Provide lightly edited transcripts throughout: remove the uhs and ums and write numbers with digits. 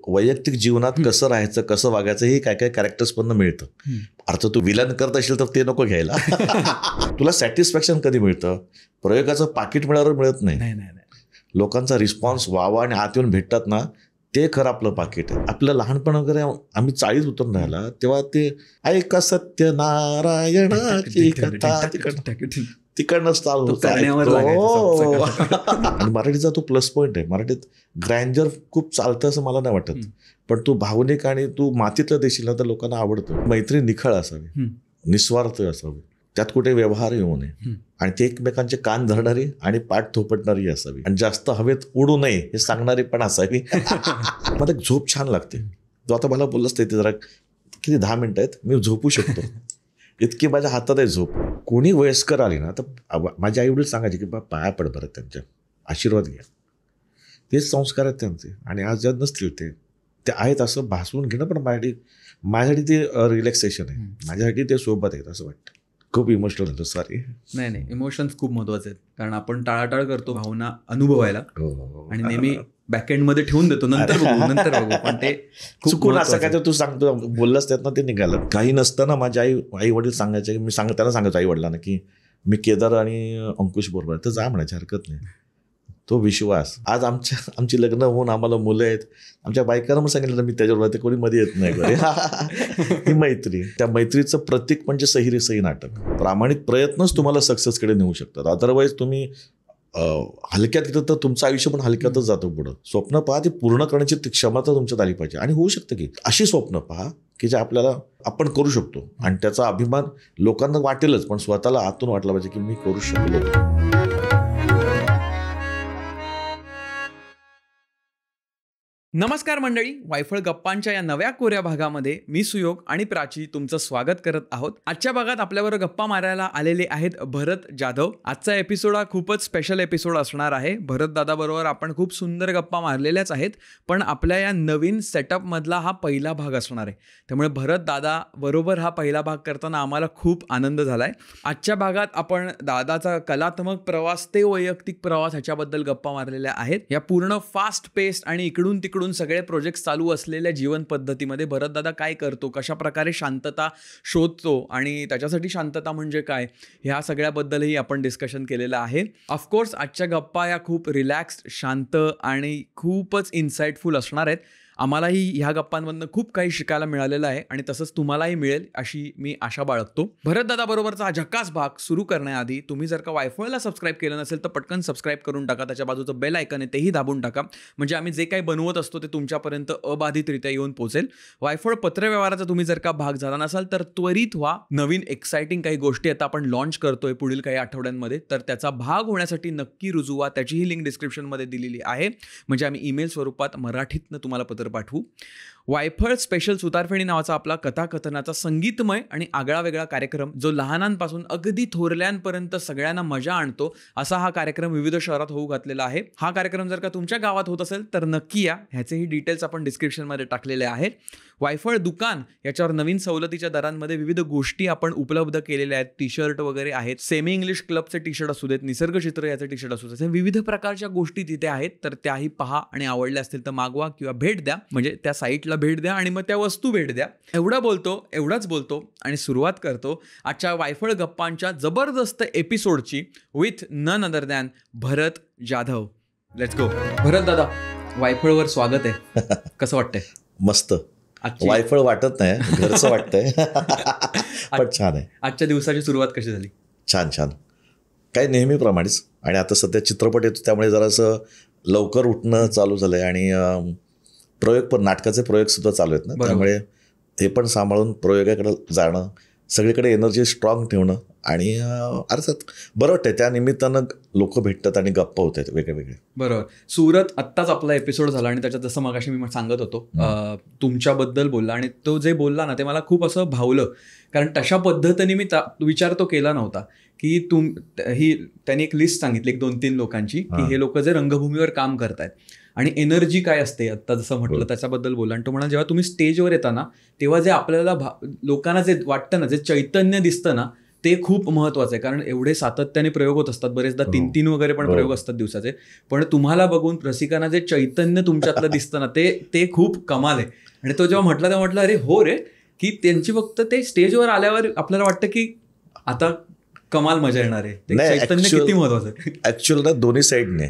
वैयक्तिक जीवनात कसं राहायचं, कसं वागायचं हे काय काय कॅरेक्टर्समधनं मिळतं. अर्थ तू विलन करत असेल तर ते नको घ्यायला. तुला सॅटिस्फॅक्शन कधी मिळतं? प्रयोगाचं पाकिट मिळाल्यावर मिळत नाही. लोकांचा रिस्पॉन्स वावा आणि आत येऊन भेटतात ना, ते खरं आपलं पाकिट आहे. आपलं लहानपण वगैरे आम्ही 40 उतरून राहिला तेव्हा ते ऐका सत्यनारायणाची कथा तिकडनंच चालू होतं. आणि मराठीचा तो प्लस पॉईंट आहे. मराठीत ग्रँजर खूप चालतं असं मला नाही वाटत, पण तू भावनिक आणि तू मातीतलं देशील ना तर लोकांना आवडतं. मैत्री निखळ असावी, निस्वार्थ असावी, त्यात कुठे व्यवहार येऊ नये आणि ते एकमेकांचे कान धरणारी आणि पाठ थोपटणारी असावी आणि जास्त हवेत उडू नये हे सांगणारी पण असावी. मला झोप छान लागते. तू आता मला बोललास ते जरा किती 10 मिनिटं आहेत, मी झोपू शकतो इतकी माझ्या हातात आहे झोप. कोणी वयस्कर आली ना तर माझे आई वडील सांगायचे की बाबा पाया पड बरं, त्यांच्या आशीर्वाद घ्या. तेच संस्कार आहेत त्यांचे. आणि आज ज्या नसतील ते आहेत असं भासवून घेणं पण माझ्यासाठी ते रिलॅक्सेशन आहे. माझ्यासाठी ते सोबत आहेत असं वाटतं. खूप इमोशनल होतं. सॉरी. नाही, इमोशन्स खूप महत्वाचे आहेत, कारण आपण टाळाटाळ करतो भावना अनुभवायला आणि नेहमी बॅकएंड मध्ये ठेवून देतो, नंतर बघू. पण ते चुकून असं काय तर तू सांगतो बोललास त्यात ना ते निघालं. काही नसताना माझ्या आई वडील सांगायचे, मी त्यांना सांगायचो आई वडिलांना की मी केदार आणि अंकुश बरोबर, तर जा म्हणायची हरकत नाही. तो विश्वास आज आमची लग्न होऊन आम्हाला मुलं आहेत. आमच्या बायकांना मग सांगितलं मी त्याच्याबरोबर, ते कोणी मध्ये येत नाही. ही मैत्री, त्या मैत्रीचं प्रतीक म्हणजे सही नाटक. प्रामाणिक प्रयत्नच तुम्हाला सक्सेसकडे नेऊ शकतात. अदरवाईज तुम्ही हलक्यात घेतलं तर तुमचं आयुष्य पण हलक्यातच जातं पुढं. स्वप्न पहा, ती पूर्ण करण्याची क्षमता तुमच्यात आली पाहिजे. आणि होऊ शकतं की अशी स्वप्न पहा की जे आपल्याला आपण करू शकतो आणि त्याचा अभिमान लोकांना वाटेलच, पण स्वतःला आतून वाटला पाहिजे की मी करू शकलो. नमस्कार मंडळी, वायफळ गप्पांच्या या नव्या कोऱ्या भागामध्ये मी सुयोग आणि प्राची तुमचं स्वागत करत आहोत. आजच्या भागात आपल्याबरोबर गप्पा मारायला आलेले आहेत भरत जाधव. आजचा एपिसोड हा खूपच स्पेशल एपिसोड असणार आहे. भरत दादाबरोबर आपण खूप सुंदर गप्पा मारलेल्याच आहेत, पण आपल्या या नवीन सेटअपमधला हा पहिला भाग असणार आहे. त्यामुळे भरत दादा बरोबर हा पहिला भाग करताना आम्हाला खूप आनंद झाला आहे. आजच्या भागात आपण दादाचा कलात्मक प्रवास ते वैयक्तिक प्रवास ह्याच्याबद्दल गप्पा मारलेल्या आहेत. या पूर्ण फास्ट पेस्ट आणि इकडून तिकडून सगळे प्रोजेक्ट चालू असलेल्या जीवन पद्धतीमध्ये भरत दादा काय करतो, कशा प्रकारे शांतता शोधतो आणि त्याच्यासाठी शांतता म्हणजे काय, ह्या सगळ्याबद्दलही आपण डिस्कशन केलेलं आहे. ऑफकोर्स आजच्या गप्पा या खूप रिलॅक्स्ड, शांत आणि खूपच इन्साइटफुल असणार आहेत. आम्हालाही ह्या गप्पांमधनं खूप काही शिकायला मिळालेलं आहे आणि तसंच तुम्हालाही मिळेल अशी मी आशा बाळगतो. भरत दादा बरोबरचा हा झकास भाग सुरू करण्याआधी तुम्ही जर का वायफळला सबस्क्राईब केलं नसेल तर पटकन सबस्क्राईब करून टाका. त्याच्या बाजूचं बेल आयकन आहे तेही दाबून टाका, म्हणजे आम्ही जे काही बनवत असतो ते तुमच्यापर्यंत अबाधितरित्या येऊन पोहोचेल. वायफळ पत्रव्यवहाराचा तुम्ही जर का भाग झाला नसाल तर त्वरित व्हा. नवीन एक्साइटिंग काही गोष्टी आता आपण लॉन्च करतोय पुढील काही आठवड्यांमध्ये, तर त्याचा भाग होण्यासाठी नक्की रुजू व्हा. त्याचीही लिंक डिस्क्रिप्शनमध्ये दिलेली आहे, म्हणजे आम्ही ईमेल स्वरूपात मराठीतनं तुम्हाला पत्र पाठवू. वायफळ स्पेशल सुतारफेणी नावाचा आपला कथाकथनाचा संगीतमय आणि आगळा वेगळा कार्यक्रम, जो लहानांपासून अगदी थोरल्यांपर्यंत सगळ्यांना मजा आणतो, असा हा कार्यक्रम विविध शहरात होऊ घातलेला आहे. हा कार्यक्रम जर का तुमच्या गावात होत असेल तर नक्की या. ह्याचेही डिटेल्स आपण डिस्क्रिप्शनमध्ये टाकलेले आहेत. वायफळ दुकान याच्यावर नवीन सवलतीच्या दरांमध्ये विविध गोष्टी आपण उपलब्ध केलेल्या आहेत. टी शर्ट वगैरे आहेत, सेमी इंग्लिश क्लबचे टी शर्ट असू देत, निसर्ग चित्र याचे टी शर्ट असू देत, विविध प्रकारच्या गोष्टी तिथे आहेत. तर त्याही पहा आणि आवडल्या असतील तर मागवा किंवा भेट द्या, म्हणजे त्या साईटला भेट द्या आणि मग त्या वस्तू भेट द्या. एवढाच बोलतो आणि सुरुवात करतो आजच्या वायफळ गप्पांच्या जबरदस्त एपिसोडची with none other than Bharat Jadhav. Let's go. Bharat दादा, वायफळवर स्वागत आहे. कसं वाटतंय? मस्त. वायफळ वाटत नाही, घरचं वाटतंय. पण छान आहे. आजच्या दिवसाची सुरुवात कशी झाली? छान. काय नेहमीप्रमाणेच. आणि आता सध्या चित्रपट येतो त्यामुळे जरासं लवकर उठणं चालू झालंय आणि नाटकाचे प्रयोग सुद्धा चालू आहेत ना, त्यामुळे हे पण सांभाळून प्रयोगाकडे जाणं, सगळीकडे एनर्जी स्ट्रॉंग ठेवणं आणि अर्थात बरं वाटतंय. त्या निमित्तानं लोक भेटतात आणि गप्पा होत आहेत वेगळे. बरोबर. सुरत आत्ताच आपला एपिसोड झाला आणि त्याच्यात जसं मगाशी मी सांगत होतो तुमच्याबद्दल बोलला आणि तो जे बोलला ना ते मला खूप असं भावलं, कारण तशा पद्धतीने मी विचार तो केला नव्हता की त्यांनी एक लिस्ट सांगितली 2-3 लोकांची की हे लोक जे रंगभूमीवर काम करतायत आणि एनर्जी काय असते आत्ता जसं म्हटलं त्याच्याबद्दल बोला. आणि तो म्हणा जेव्हा तुम्ही स्टेजवर येता ना तेव्हा जे आपल्याला लोकांना जे वाटतं ना, जे चैतन्य दिसतं ना, ते खूप महत्वाचं आहे, कारण एवढे सातत्याने प्रयोग होत असतात, बरेचदा 3-3 वगैरे पण प्रयोग असतात दिवसाचे, पण तुम्हाला बघून रसिकांना जे चैतन्य तुमच्यातलं दिसतं ना, ते खूप कमाल आहे. आणि तो जेव्हा म्हटलं तेव्हा म्हटलं अरे हो रे, की त्यांची फक्त ते स्टेजवर आल्यावर आपल्याला वाटतं की आता कमाल मजा येणार आहे. ते चैतन्य किती महत्वाचं आहे. ऍक्च्युअल ना दोन्ही साईडने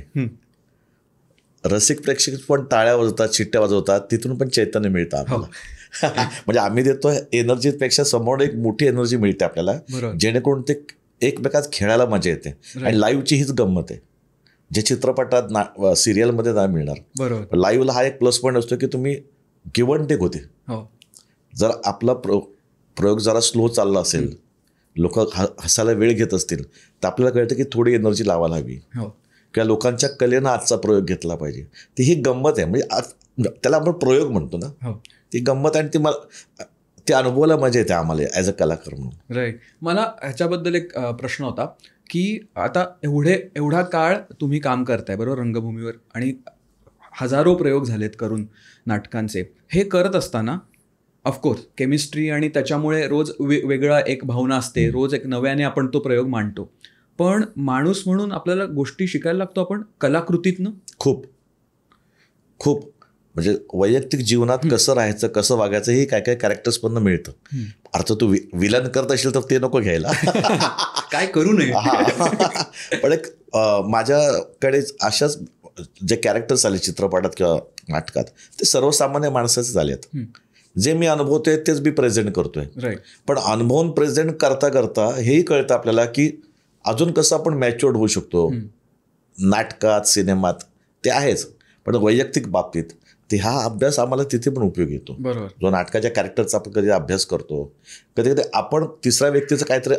रसिक प्रेक्षक पण टाळ्या वाजवतात, शिट्ट्या वाजवतात, तिथून पण चैतन्य मिळतं आपल्याला. म्हणजे आम्ही देतो एनर्जीपेक्षा समोर एक मोठी एनर्जी मिळते आपल्याला, जेणेकरून ते एकमेकात खेळायला मजा येते. आणि लाईव्हची हीच गंमत आहे, जे चित्रपटात सिरियलमध्ये नाही मिळणार. बरोबर. लाईव्हला हा एक प्लस पॉईंट असतो की तुम्ही गिव्ह अँड टेक होते. जर आपला प्रयोग जरा स्लो चालला असेल, लोक हसायला वेळ घेत असतील, तर आपल्याला कळतं की थोडी एनर्जी लावायला हवी, किंवा लोकांच्या कलेनं आजचा प्रयोग घेतला पाहिजे. ती ही गंमत आहे, म्हणजे त्याला आपण प्रयोग म्हणतो ना, ती गंमत. आणि ती मला ते अनुभवायला मजा येते आम्हाला ॲज अ कलाकार म्हणून. राईट. मला ह्याच्याबद्दल एक प्रश्न होता की आता एवढा काळ तुम्ही काम करताय बरोबर रंगभूमीवर, आणि हजारो प्रयोग झालेत करून नाटकांचे. हे करत असताना ऑफकोर्स केमिस्ट्री आणि त्याच्यामुळे रोज वेगळा एक भावना असते, रोज एक नव्याने आपण तो प्रयोग मांडतो. पण माणूस म्हणून आपल्याला गोष्टी शिकायला लागतो आपण कलाकृतीतनं. खूप खूप म्हणजे वैयक्तिक जीवनात कसं राहायचं, कसं वागायचं, हे काय काय कॅरेक्टर्समधनं मिळतं. अर्थ तू विलन करत असेल तर ते नको घ्यायला, काय करू नये. पण एक माझ्याकडे अशाच जे कॅरेक्टर्स आले चित्रपटात किंवा नाटकात, ते सर्वसामान्य माणसाचे झालेत. जे मी अनुभवतोय तेच मी प्रेझेंट करतोय. पण अनुभवून प्रेझेंट करता करता हेही कळतं आपल्याला की अजून कसं आपण मॅच्युअर्ड होऊ शकतो. नाटकात, सिनेमात ते आहेच, पण वैयक्तिक बाबतीत ते हा अभ्यास आम्हाला तिथे पण उपयोग येतो. जो नाटकाच्या कॅरेक्टरचा आपण कधी अभ्यास करतो, कधी कधी आपण तिसऱ्या व्यक्तीचं काहीतरी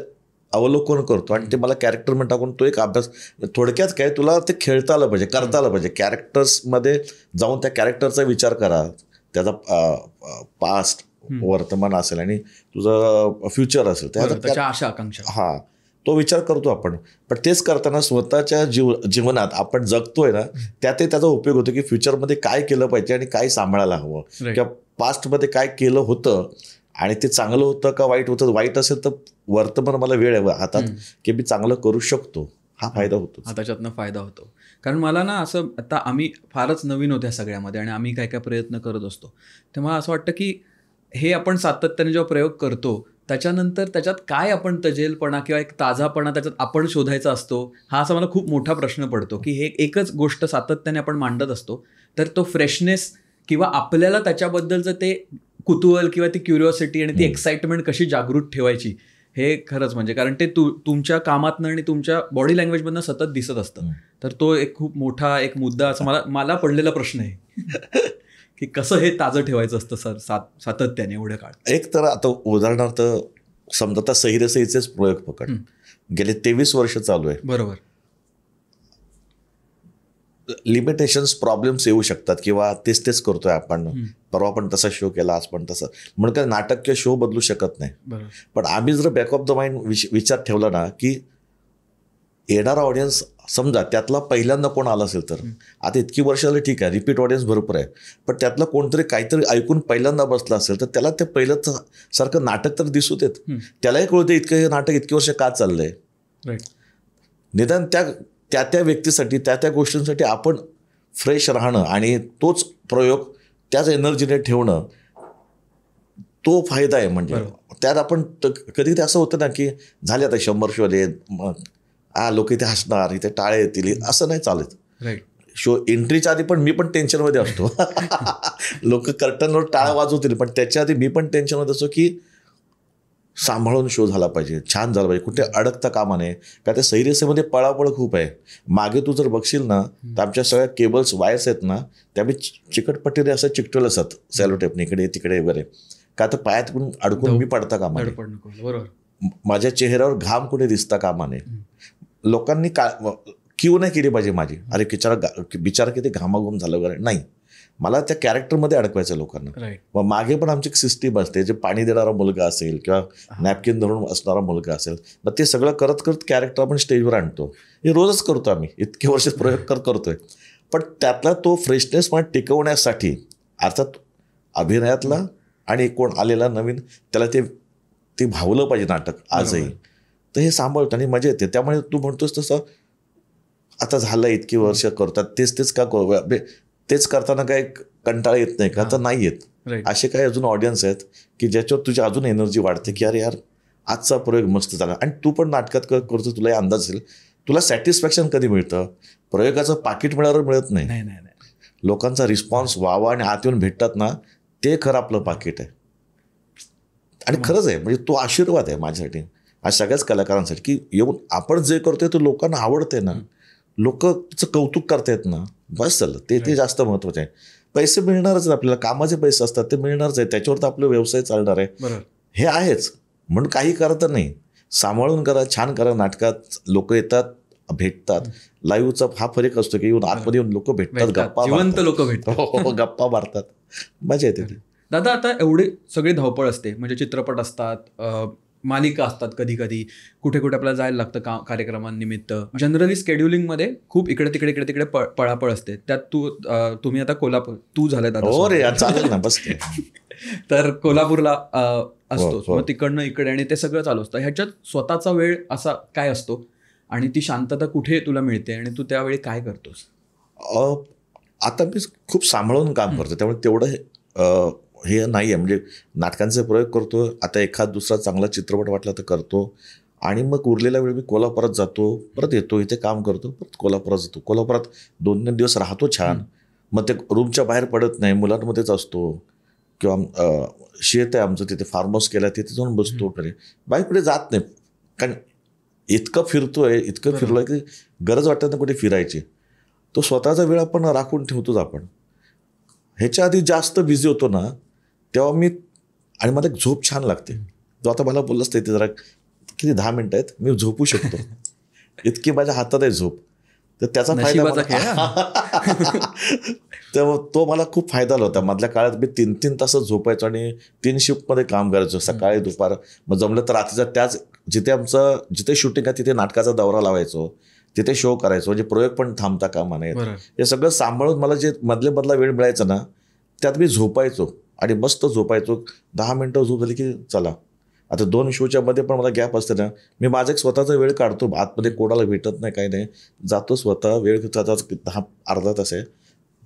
अवलोकन करतो आणि ते मला कॅरेक्टर म्हणून टाकून तो एक अभ्यास. थोडक्यात काय, तुला ते खेळता आलं पाहिजे, करता आलं पाहिजे. कॅरेक्टर्समध्ये जाऊन त्या कॅरेक्टरचा विचार करा, त्याचा पास्ट, वर्तमान असेल आणि तुझं फ्युचर असेल, त्याच्या आशा आकांक्षा, हा तो विचार करतो आपण. पण तेच करताना स्वतःच्या जीवनात आपण जगतोय ना, त्यातही त्याचा उपयोग होतो की फ्युचरमध्ये काय केलं पाहिजे आणि काय सांभाळायला हवं, किंवा पास्टमध्ये काय केलं होतं आणि ते चांगलं होतं का वाईट होतं. वाईट असेल तर वर्तमान मला वेळ आहे हातात की मी चांगलं करू शकतो, हा फायदा होतो. त्याच्यातनं फायदा होतो. कारण मला ना असं, आता आम्ही फारच नवीन होत्या सगळ्यामध्ये आणि आम्ही काय काय प्रयत्न करत असतो, तेव्हा असं वाटतं की हे आपण सातत्याने जेव्हा प्रयोग करतो त्याच्यानंतर त्याच्यात काय आपण तजेलपणा किंवा एक ताजापणा त्याच्यात आपण शोधायचा असतो, हा असा मला खूप मोठा प्रश्न पडतो. की हे एकच गोष्ट सातत्याने आपण मांडत असतो, तर तो फ्रेशनेस किंवा आपल्याला त्याच्याबद्दलचं ते कुतूहल किंवा ती क्युरिओसिटी आणि ती एक्साइटमेंट कशी जागृत ठेवायची, हे खरंच म्हणजे, कारण ते तुमच्या कामातनं आणि तुमच्या बॉडी लँग्वेजमधनं सतत दिसत असतं. तर तो एक खूप मोठा एक मुद्दा असं मला पडलेला प्रश्न आहे की कसं हे ताजं ठेवायचं असतं सर सातत्याने एवढं काळ. एक तर आता उदाहरणार्थ समजा आता सहिरसईचेच प्रयोग पकड, गेले 23 वर्ष चालू आहे. बरोबर. लिमिटेशन्स, प्रॉब्लेम्स येऊ शकतात किंवा तेच करतोय आपण. परवा पण तसा शो केला, आज पण तसं, म्हणून काय नाटक किंवा शो बदलू शकत नाही. पण आम्ही जर बॅक ऑफ द माइंड विचार ठेवला ना की येणारा ऑडियन्स समजा त्यातला पहिल्यांदा कोण आला असेल, तर आता इतकी वर्ष झाली ठीक आहे, रिपीट ऑडियन्स भरपूर आहे, पण त्यातला कोणतरी काहीतरी ऐकून पहिल्यांदा बसला असेल तर त्याला ते पहिलंच सारखं नाटक तर दिसू देत, त्यालाही कळतं इतकं हे नाटक इतकी वर्ष का चाललंय. निदान त्या व्यक्तीसाठी, त्या गोष्टींसाठी आपण फ्रेश राहणं आणि तोच प्रयोग त्याच एनर्जीने ठेवणं, तो फायदा आहे. म्हणजे त्यात आपण कधी असं होतं ना की झाले आता 100 शो आले, लोक इथे हसणार, इथे टाळे येतील, असं नाही चालत. शो एंट्रीच्या आधी पण मी पण टेन्शनमध्ये असतो. लोक कर्टनवर टाळा वाजवतील, पण त्याच्या आधी मी पण टेन्शनमध्ये असतो की सांभाळून शो झाला पाहिजे, छान झाला पाहिजे, कुठे अडकता कामा नये. का त्या सैरसेमध्ये पळापळ खूप आहे. मागे तू जर बघशील ना तर आमच्या सगळ्या केबल्स, वायर्स आहेत ना, त्या मी चिकटपट्टीने असं चिकटवलं असतात सॅलोटेपने इकडे तिकडे वगैरे, का तर पायात अडकून मी पडता कामा नये, बरोबर, माझ्या चेहऱ्यावर घाम कुठे दिसता कामा नये. लोकांनी क्यू नाही केली पाहिजे माझी, अरे बिचारा किती घामाघूम झालं वगैरे नाही. मला त्या कॅरेक्टरमध्ये अडकवायचं लोकांना. मग मागे पण आमची एक सिस्टीम असते, जे पाणी देणारा मुलगा असेल किंवा नॅपकिन धरून असणारा मुलगा असेल, मग ते सगळं करत करत कॅरेक्टर आपण स्टेजवर आणतो. हे रोजच करतो आम्ही, इतके वर्ष प्रयोग करतोय. पण त्यातला तो फ्रेशनेस पण टिकवण्यासाठी, अर्थात अभिनयातला आणि कोण आलेला नवीन त्याला ते भावलं पाहिजे नाटक आजही. तर हे सांभाळतो आणि मजा येते. त्यामुळे तू म्हणतोस तसं आता झालं इतकी वर्ष करतात तेच का करू, तेच करताना काय कंटाळा येत नाही का? तर नाही येत. असे काही अजून ऑडियन्स आहेत की ज्याच्यावर तुझी अजून एनर्जी वाढते की अरे यार आजचा प्रयोग मस्त झाला. आणि तू पण नाटकात करतो, तुलाही अंदाज असेल, तुला सॅटिस्फॅक्शन कधी मिळतं? प्रयोगाचं पाकिट मिळाल्यावर मिळत नाही. लोकांचा रिस्पॉन्स व्हावा आणि आत येऊन भेटतात ना, ते खरं आपलं पाकिट आहे. आणि खरंच आहे, म्हणजे तो आशीर्वाद आहे माझ्यासाठी, आज सगळ्याच कलाकारांसाठी, की येऊन आपण जे करतोय ते लोकांना आवडते ना, लोक त्याचं कौतुक करतायत ना, बस झालं. ते जास्त महत्त्वाचं आहे. पैसे मिळणारच आपल्याला, कामाचे पैसे असतात ते मिळणारच आहे, त्याच्यावर तर आपला व्यवसाय चालणार आहे. हे आहेच म्हणून काही करत नाही, सांभाळून करा, छान करा. नाटकात लोक येतात, भेटतात. लाईव्हचा हा फरक असतो की येऊन आतमध्ये येऊन लोक भेटतात, गप्पा जिवंत लोक भेटतात, गप्पा मारतात, मजा येते. दादा आता एवढी सगळी धावपळ असते, म्हणजे चित्रपट असतात, मालिका असतात, कधी कधी कुठे कुठे आपल्याला जायला लागतं कार्यक्रमांनिमित्त. जनरली स्केड्युलिंगमध्ये खूप इकडे तिकडे पळापळ असते. त्यात तुम्ही आता कोल्हापूर, तू झालाय दादा, चालेल ना, बस. तर कोल्हापूरला असतोस, मग तिकडनं इकडे, आणि ते सगळं चालू असतं. ह्याच्यात स्वतःचा वेळ असा काय असतो आणि ती शांतता कुठे तुला मिळते आणि तू त्यावेळी काय करतोस? आता मी खूप सांभाळून काम करतो, त्यामुळे तेवढं हे नाही आहे. म्हणजे नाटकांचे प्रयोग करतो, आता एखाद दुसरा चांगला चित्रपट वाटला तर करतो, आणि मग उरलेला वेळ मी कोल्हापुरात जातो, परत येतो, इथे काम करतो, परत कोल्हापुरात जातो. कोल्हापुरात 2-3 दिवस राहतो छान, मग ते रूमच्या बाहेर पडत नाही, मुलांमध्येच असतो, किंवा शेत आहे आमचं तिथे, फार्म हाऊस केला तिथे जाऊन बसतो वगैरे. बाई कुठे जात नाही, कारण इतकं फिरलोय की गरज वाटत ना कुठे फिरायची. तो स्वतःचा वेळ आपण राखून ठेवतोच आपण. ह्याच्या आधी जास्त बिझी होतो ना तेव्हा मी, आणि मला एक झोप छान लागते. तो आता मला बोललाच नाही, ते जरा किती 10 मिनिटं आहेत, मी झोपू शकतो, इतकी माझ्या हातात आहे झोप. तर त्याचा फायदा तेव्हा तो मला खूप फायदा होता. मधल्या काळात मी 3-3 तासच झोपायचो आणि 3 शिफ्टमध्ये काम करायचो, सकाळी दुपार, मग जमलं तर रात्रीचा. त्याच जिथे शूटिंग आहे तिथे नाटकाचा दौरा लावायचो, तिथे शो करायचो, म्हणजे प्रयोग पण थांबता कामा नये. हे सगळं सांभाळून मला जे मधला वेळ मिळायचा ना, त्यात मी झोपायचो आणि मस्त झोपायचो. 10 मिनिटं झोप झाली की चला. आता 2 शोच्या मध्ये पण मला गॅप असते ना, मी माझा एक स्वतःचा वेळ काढतो, आतमध्ये कोणाला भेटत नाही, काही नाही, जातो स्वतः, वेळ 10-अर्धा तास आहे,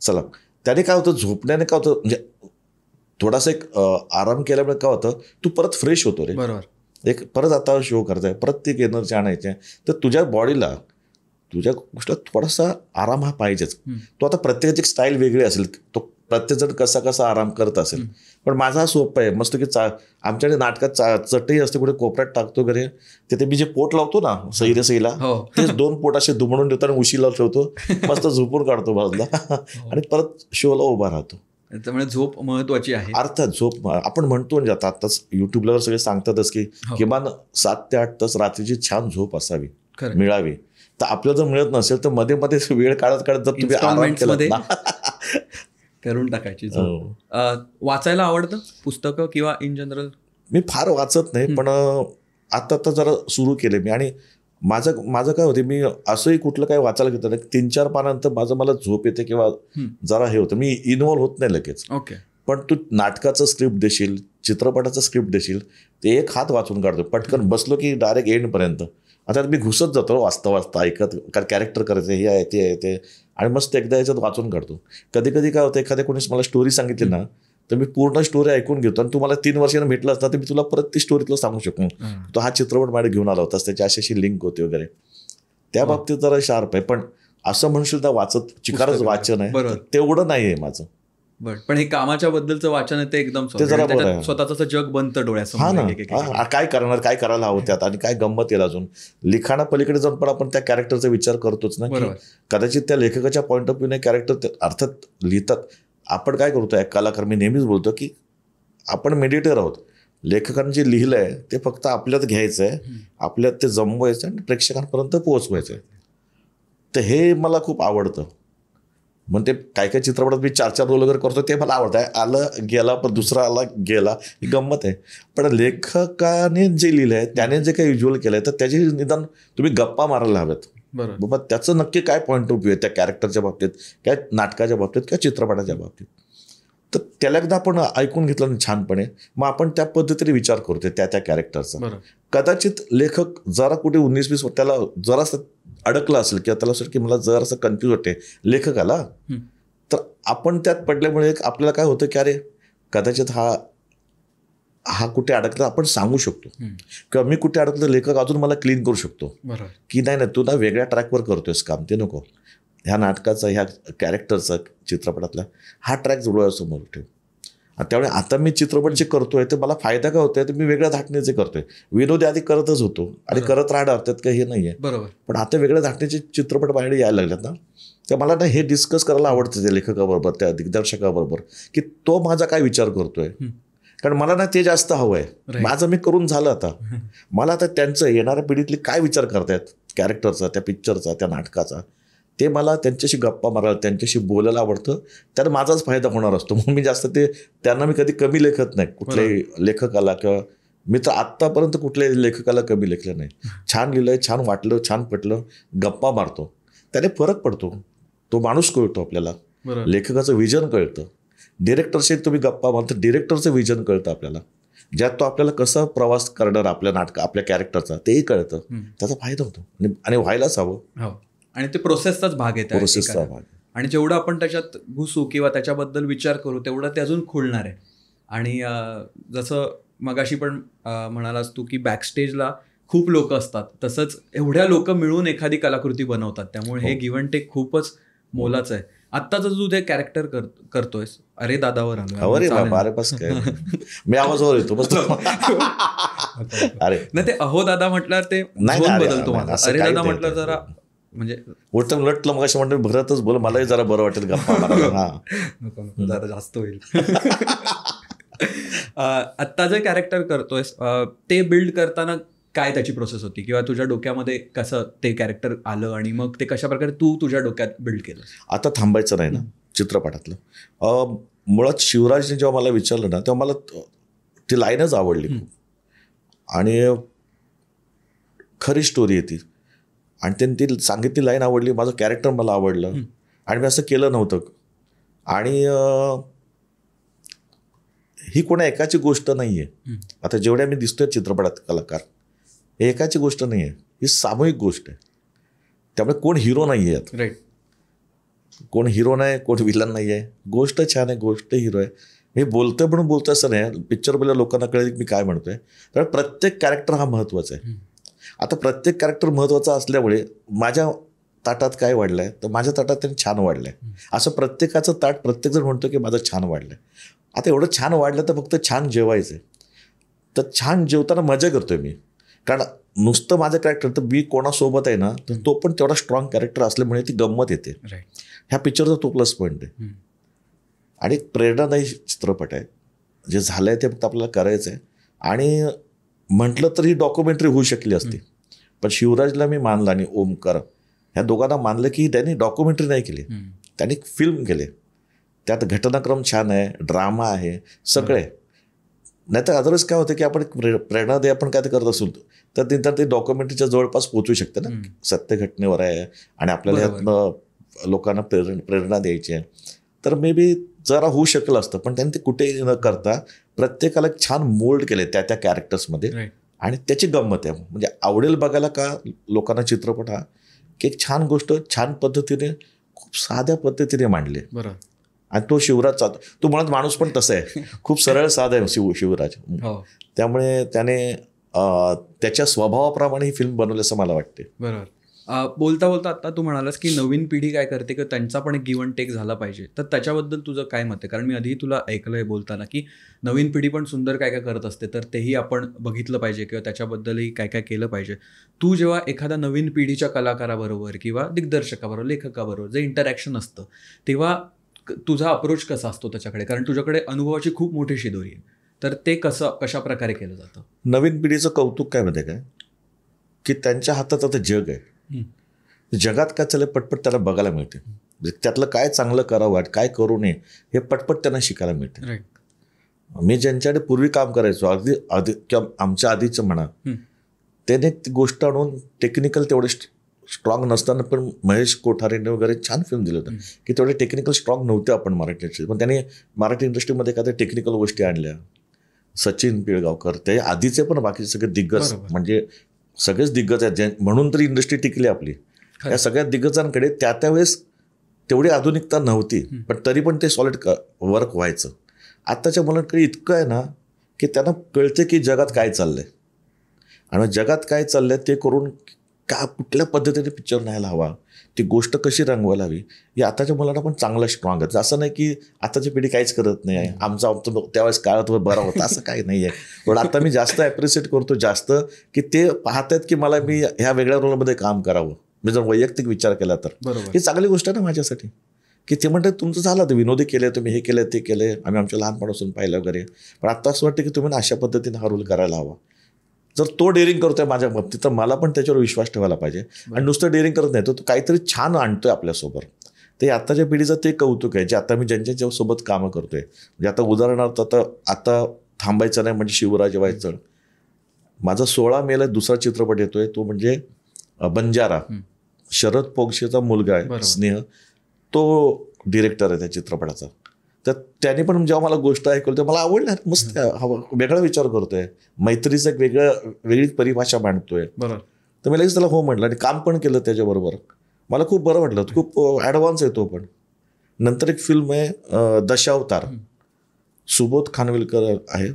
चला. त्याने काय होतं, झोपण्याने काय होतं, म्हणजे थोडासा एक आराम केल्यामुळे काय होतं, तू परत फ्रेश होतो रे. एक परत आता शो करताय, परत एक एनर्जी आणायची आहे. तर तुझ्या बॉडीला, तुझ्या गोष्टीला थोडासा आराम हा पाहिजेच. तो आता प्रत्येकाची स्टाईल वेगळी असेल, तो प्रत्येकजण कसा आराम करत असेल, पण माझा हा सोपा आहे. मस्त की आमच्याकडे नाटकात चटई असते, कुठे कोपऱ्यात टाकतो घरी, तिथे मी जे पोट लावतो ना सईला, तेच 2 पोट असे दुमडून ठेवतो आणि उशीला ठेवतो, मस्त झोपून काढतो बाजूला आणि परत शोला उभा राहतो. त्यामुळे झोप महत्वाची आहे. अर्थात झोप, आपण म्हणतो म्हणजे आताच युट्यूबला सगळे सांगतातच की किमान 7 ते 8 तास रात्रीची छान झोप असावी, मिळावी. तर आपल्याला जर मिळत नसेल तर मध्ये वेळ काढत जर तुम्ही आराम केला करून टाकायची. वाचायला आवडतं पुस्तकं किंवा इन जनरल? मी फार वाचत नाही, पण आता जरा सुरू केले मी. आणि माझं काय होते, मी असंही कुठलं काय वाचायला घेतो ना, 3-4 पानानंतर मला झोप येते किंवा जरा हे होतं, मी इन्व्हॉल्व होत नाही लगेच. पण तू नाटकाचं स्क्रिप्ट देशील, चित्रपटाचं स्क्रिप्ट देशील, ते एक हात वाचून काढतो, पटकन बसलो की डायरेक्ट एंडपर्यंत. आता मी घुसत जातो वाचता ऐकत, कारण कॅरेक्टर करायचं, हे आहे ते आहे ते, आणि मस्त एकदा याच्यात वाचून काढतो. कधी काय होतं, एखाद्या कोणीच मला स्टोरी सांगितली ना, तर मी पूर्ण स्टोरी ऐकून घेतो, आणि तुम्हाला 3 वर्षांनी भेटलं असतं तर मी तुला परत ती स्टोरी तुला सांगू शकतो, तो हा चित्रपट माझ्या घेऊन आला होतास, त्याची अशी लिंक होती वगैरे. त्या बाबतीत जरा शार्प आहे. पण असं म्हणशील तर वाचत चिकारच वाचन आहे, तेवढं नाही आहे माझं. पण हे कामाच्या बद्दलचं वाचन आहे ते एकदम स्वतःचं जग बनतं डोळ्यासमोर. काय करणार, काय करायला हवं त्यात, आणि काय गंमत येईल अजून. लिखाणा पलीकडे जाऊन पण आपण त्या कॅरेक्टरचा विचार करतोच ना, कदाचित त्या लेखकाच्या पॉईंट ऑफ व्ह्यूने कॅरेक्टर अर्थात लिहितात. आपण काय करतो, एक कलाकार, मी नेहमीच बोलतो की आपण मेडिटेटर आहोत. लेखकांनी जे लिहिलंय ते फक्त आपल्यात घ्यायचं आहे, आपल्यात ते जमवायचं आणि प्रेक्षकांपर्यंत पोहोचवायचं आहे. तर हे मला खूप आवडतं. म्हणते काय चित्रपटात मी 4 रोल वगैरे करतो, ते मला आवडतं. आलं गेला, पण दुसरा आला गेला, ही गंमत आहे. पण लेखकाने जे लिहिलंय, त्याने जे काही व्हिज्युअल केलंय, तर त्याची निदान तुम्ही गप्पा मारायला हव्यात. बाबा त्याचं नक्की काय पॉईंट ऑफ व्ह्यू आहे त्या कॅरेक्टरच्या बाबतीत, काय नाटकाच्या बाबतीत, काय चित्रपटाच्या बाबतीत. तर त्याला एकदा आपण ऐकून घेतलं छानपणे, मग आपण त्या पद्धतीने विचार करतोय त्या कॅरेक्टरचा. कदाचित लेखक जरा कुठे 19-20 त्याला जरासं अडकला असेल किंवा त्याला असेल की मला जरासं कन्फ्यूज होते लेखकाला, तर आपण त्यात पडल्यामुळे आपल्याला काय होतं की अरे कदाचित हा कुठे अडकला आपण सांगू शकतो, किंवा मी कुठे अडकलं लेखक अजून मला क्लीन करू शकतो की नाही तू ना वेगळ्या ट्रॅकवर करतोयस काम, ते नको, ह्या नाटकाचा ह्या कॅरेक्टरचा चित्रपटातला हा ट्रॅक जुळवायसमोर ठेव. त्यामुळे आता मी चित्रपट जे करतोय ते मला फायदा काय होतोय, तर मी वेगळ्या धाटणीचे करतोय. विनोदी आधी करतच होतो आणि करत राहणार, त्यात काही हे नाहीये, बरोबर. पण आता वेगळ्या धाटणीचे चित्रपट बाहेर यायला लागलेत ना, तर मला ना हे डिस्कस करायला आवडतं त्या लेखकाबरोबर, त्या दिग्दर्शकाबरोबर, की तो माझा काय विचार करतोय. कारण मला ना ते जास्त हवं आहे, माझं मी करून झालं. आता मला आता त्यांचं येणाऱ्या पिढीतले काय विचार करतायत कॅरेक्टरचा, त्या पिक्चरचा, त्या नाटकाचा, ते मला त्यांच्याशी गप्पा मारायला, त्यांच्याशी बोलायला आवडतं. त्यात माझाच फायदा होणार असतो. मग मी जास्त त्यांना मी कधी कमी लेखत नाही कुठल्याही लेखकाला, किंवा मी तर आत्तापर्यंत कुठल्याही लेखकाला कमी लेखलं नाही. छान लिहिलंय, छान वाटलं, छान पटलं, गप्पा मारतो, त्याने फरक पडतो. तो माणूस कळतो आपल्याला, लेखकाचं विजन कळतं. डिरेक्टरशी तुम्ही गप्पा मारता, डिरेक्टरचं विजन कळतं आपल्याला, ज्यात तो आपल्याला कसा प्रवास करणार आपल्या आपल्या कॅरेक्टरचा तेही कळतं. त्याचा फायदा होतो आणि व्हायलाच हवं. आणि ते प्रोसेसचाच भाग येतो, प्रोसेसचा भाग. आणि जेवढं आपण त्याच्यात घुसू किंवा त्याच्याबद्दल विचार करू तेवढं ते अजून खुलणार आहे. आणि जसं मगाशी पण म्हणालास तू की बॅकस्टेजला खूप लोक असतात, तसंच एवढ्या लोक मिळून एखादी कलाकृती बनवतात. त्यामुळे हे गिव्ह अँड टेक खूपच मोलाचं आहे. आत्ताचं तू ते कॅरेक्टर करतोयस, अरे दादावर आलो, अरे बाबा, अरे बस काय मी आवाजावर येतो बस. अरे नाही, ते अहो दादा म्हटल्यावर ते बदलतो माझा. अरे दादा म्हटलं जरा म्हणजे उलटं लटलं मग अशी म्हणते भरतच बोल, मलाही जरा बरं वाटेल गप्पा मारायला. नको जरा जास्त होईल. आत्ता जे कॅरेक्टर करतोयस ते बिल्ड करताना काय त्याची प्रोसेस होती, किंवा तुझ्या डोक्यामध्ये कसं ते कॅरेक्टर आलं आणि मग ते कशा प्रकारे तू तुझ्या डोक्यात बिल्ड केलं? आता थांबायचं नाही ना चित्रपटातलं. मुळात शिवराजने जेव्हा मला विचारलं ना, तेव्हा मला ती लाईनच आवडली खूप, आणि खरी स्टोरी आहे ती, आणि त्यांनी ती सांगितली लाईन आवडली, माझं कॅरेक्टर मला आवडलं, आणि मी असं केलं नव्हतं. आणि ही कोणा एकाची गोष्ट नाही आहे. आता जेवढ्या मी दिसतोय चित्रपटात कलाकार, हे एकाची गोष्ट नाही आहे, ही सामूहिक गोष्ट आहे. त्यामुळे कोण हिरो नाही आहे यात, कोण हिरो नाही, कोण विलन नाही आहे. गोष्ट छान आहे, गोष्ट हिरो आहे. मी बोलतोय म्हणून बोलतोय असं नाही, पिक्चर बोलल्या लोकांना कळेल मी काय म्हणतोय. त्यामुळे प्रत्येक कॅरेक्टर हा महत्त्वाचा आहे. आता प्रत्येक कॅरेक्टर महत्त्वाचा असल्यामुळे माझ्या ताटात काय वाढलं आहे, तर माझ्या ताटात त्यांनी छान वाढलं आहे. असं प्रत्येकाचं ताट प्रत्येकजण म्हणतो की माझं छान वाढलं आहे. आता एवढं छान वाढलं तर फक्त छान जेवायचं आहे. तर छान जेवताना मजा करतोय मी, कारण नुसतं माझं कॅरेक्टर, तर मी कोणासोबत आहे ना, तर तो पण तेवढा स्ट्रॉंग कॅरेक्टर असल्यामुळे ती गंमत येते. ह्या पिक्चरचा तो प्लस पॉईंट आहे. आणि प्रेरणादायी चित्रपट आहे. जे झालं आहे ते फक्त आपल्याला करायचं आहे. आणि म्हटलं तर ही डॉक्युमेंटरी होऊ शकली असती, पण शिवराजला मी मानलं आणि ओमकार ह्या दोघांना मानलं की त्यांनी डॉक्युमेंटरी नाही केली, त्यांनी फिल्म केले. त्यात घटनाक्रम छान आहे, ड्रामा आहे, सगळे. नाहीतर अदरवाईज काय होतं की आपण प्रेरणादायी आपण काय ते करत असू तर नंतर ते डॉक्युमेंटरीच्या जवळपास पोहोचू शकते ना, सत्य घटनेवर आहे आणि आपल्याला ह्यातनं लोकांना प्रेरणा द्यायची आहे. तर मे बी जरा होऊ शकलं असतं, पण त्यांनी ते कुठेही न करता प्रत्येकाला छान मोल्ड केले त्या त्या कॅरेक्टर्समध्ये, आणि त्याची गंमत आहे. म्हणजे आवडेल बघायला का लोकांना चित्रपट हा, की एक छान गोष्ट छान पद्धतीने खूप साध्या पद्धतीने मांडली. बरं. आणि तो शिवराजचा, तो मुळात माणूस पण तसा आहे, खूप सरळ साधा आहे शिवराज. त्यामुळे त्याने त्याच्या स्वभावाप्रमाणे ही फिल्म बनवली असं मला वाटते. बरोबर. बोलता बोलता आता तू म्हणालास की नवीन पिढी काय करते की त्यांचा पण एक गिव्ह अँड टेक झाला पाहिजे, तर त्याच्याबद्दल तुझं काय मत आहे? कारण मी आधी तुला ऐकलंय बोलताना की नवीन पिढी पण सुंदर काय काय करत असते, तर तेही आपण बघितलं पाहिजे किंवा त्याच्याबद्दलही काय काय केलं पाहिजे. तू जेव्हा एखाद्या नवीन पिढीच्या कलाकाराबरोबर किंवा दिग्दर्शकाबरोबर, लेखकाबरोबर जे इंटरॅक्शन असतं, तेव्हा तुझा अप्रोच कसा असतो त्याच्याकडे? कारण तुझ्याकडे अनुभवाची खूप मोठी शिदोरी आहे, तर ते कशा प्रकारे केलं जातं? नवीन पिढीचं कौतुक काय माहिती काय, की त्यांच्या हातात आता जग आहे. जगात काय चाललंय पटपट त्याला बघायला मिळते. त्यातलं काय चांगलं करावं, काय करू नये, हे पटपट त्यांना शिकायला मिळते. मी ज्यांच्याकडे पूर्वी काम करायचो, अगदी किंवा आमच्या आधीचं म्हणा, त्याने ती गोष्ट आणून टेक्निकल तेवढे स्ट्रॉंग नसताना पण महेश कोठारेने वगैरे छान फिल्म दिलं होतं की तेवढे टेक्निकल स्ट्रॉंग नव्हते आपण मराठी इंडस्ट्रीत, पण त्याने मराठी इंडस्ट्रीमध्ये एखाद्या टेक्निकल गोष्टी आणल्या. सचिन पिळगावकर, ते आधीचे पण बाकीचे सगळे दिग्गज, बरोबर. म्हणजे सगळेच दिग्गज आहेत म्हणून तरी इंडस्ट्री टिकली आपली. या सगळ्या दिग्गजांकडे त्यावेळेस तेवढी आधुनिकता नव्हती, पण तरी पण ते सॉलिड वर्क व्हायचं. आत्ताच्या मुलांकडे इतकं आहे ना की त्यांना कळते की जगात काय चाललंय, आणि जगात काय चाललंय ते करून कुठल्या पद्धतीने पिक्चर न्यायला हवा, ती गोष्ट कशी रंगवायला हवी, हे आताच्या मुलांना पण चांगलं स्ट्रॉंग आहे. असं नाही की आताची पिढी काहीच करत नाही आहे, आमचं त्यावेळेस काळात बरा होता, असं काही नाही आहे. पण आता मी जास्त ॲप्रिशिएट करतो जास्त की ते पाहत आहेत की मला मी ह्या वेगळ्या रोलमध्ये काम करावं. मी जर वैयक्तिक विचार केला तर ही चांगली गोष्ट आहे ना माझ्यासाठी, की ते म्हणतात तुमचं झालं, ते विनोदी केले, तुम्ही हे केलं ते केले, आम्ही आमच्या लहानपणापासून पाहिलं वगैरे. पण आता असं वाटतं की तुम्ही अशा पद्धतीने हा रोल करायला हवा. जर तो डेअरिंग करतोय माझ्या बाबतीत तर मला पण त्याच्यावर विश्वास ठेवायला पाहिजे. आणि नुसतं डेअरिंग करत नाही, तर तो काहीतरी छान आणतोय आपल्यासोबत. ते आत्ताच्या पिढीचं ते कौतुक आहे जे आता मी ज्यांच्या सोबत कामं करतोय. म्हणजे आता उदाहरणार्थ आता थांबायचं नाही म्हणजे शिवराज व्हायचं. माझा 16 मेला दुसरा चित्रपट येतोय, तो म्हणजे बंजारा. शरद पोगशेचा मुलगा आहे स्नेह, तो डिरेक्टर आहे त्या चित्रपटाचा. तर त्याने पण जेव्हा मला गोष्ट ऐकवली तर मला आवडलं, मस्त वेगळा विचार करतोय, मैत्रीचं एक वेगळी परिभाषा मांडतोय. तर मी लगेच त्याला हो म्हटलं आणि काम पण केलं त्याच्याबरोबर. मला खूप बरं वाटलं, खूप ॲडव्हान्स आहे तो पण. नंतर एक फिल्म आहे दशावतार, सुबोध खानविलकर आहे,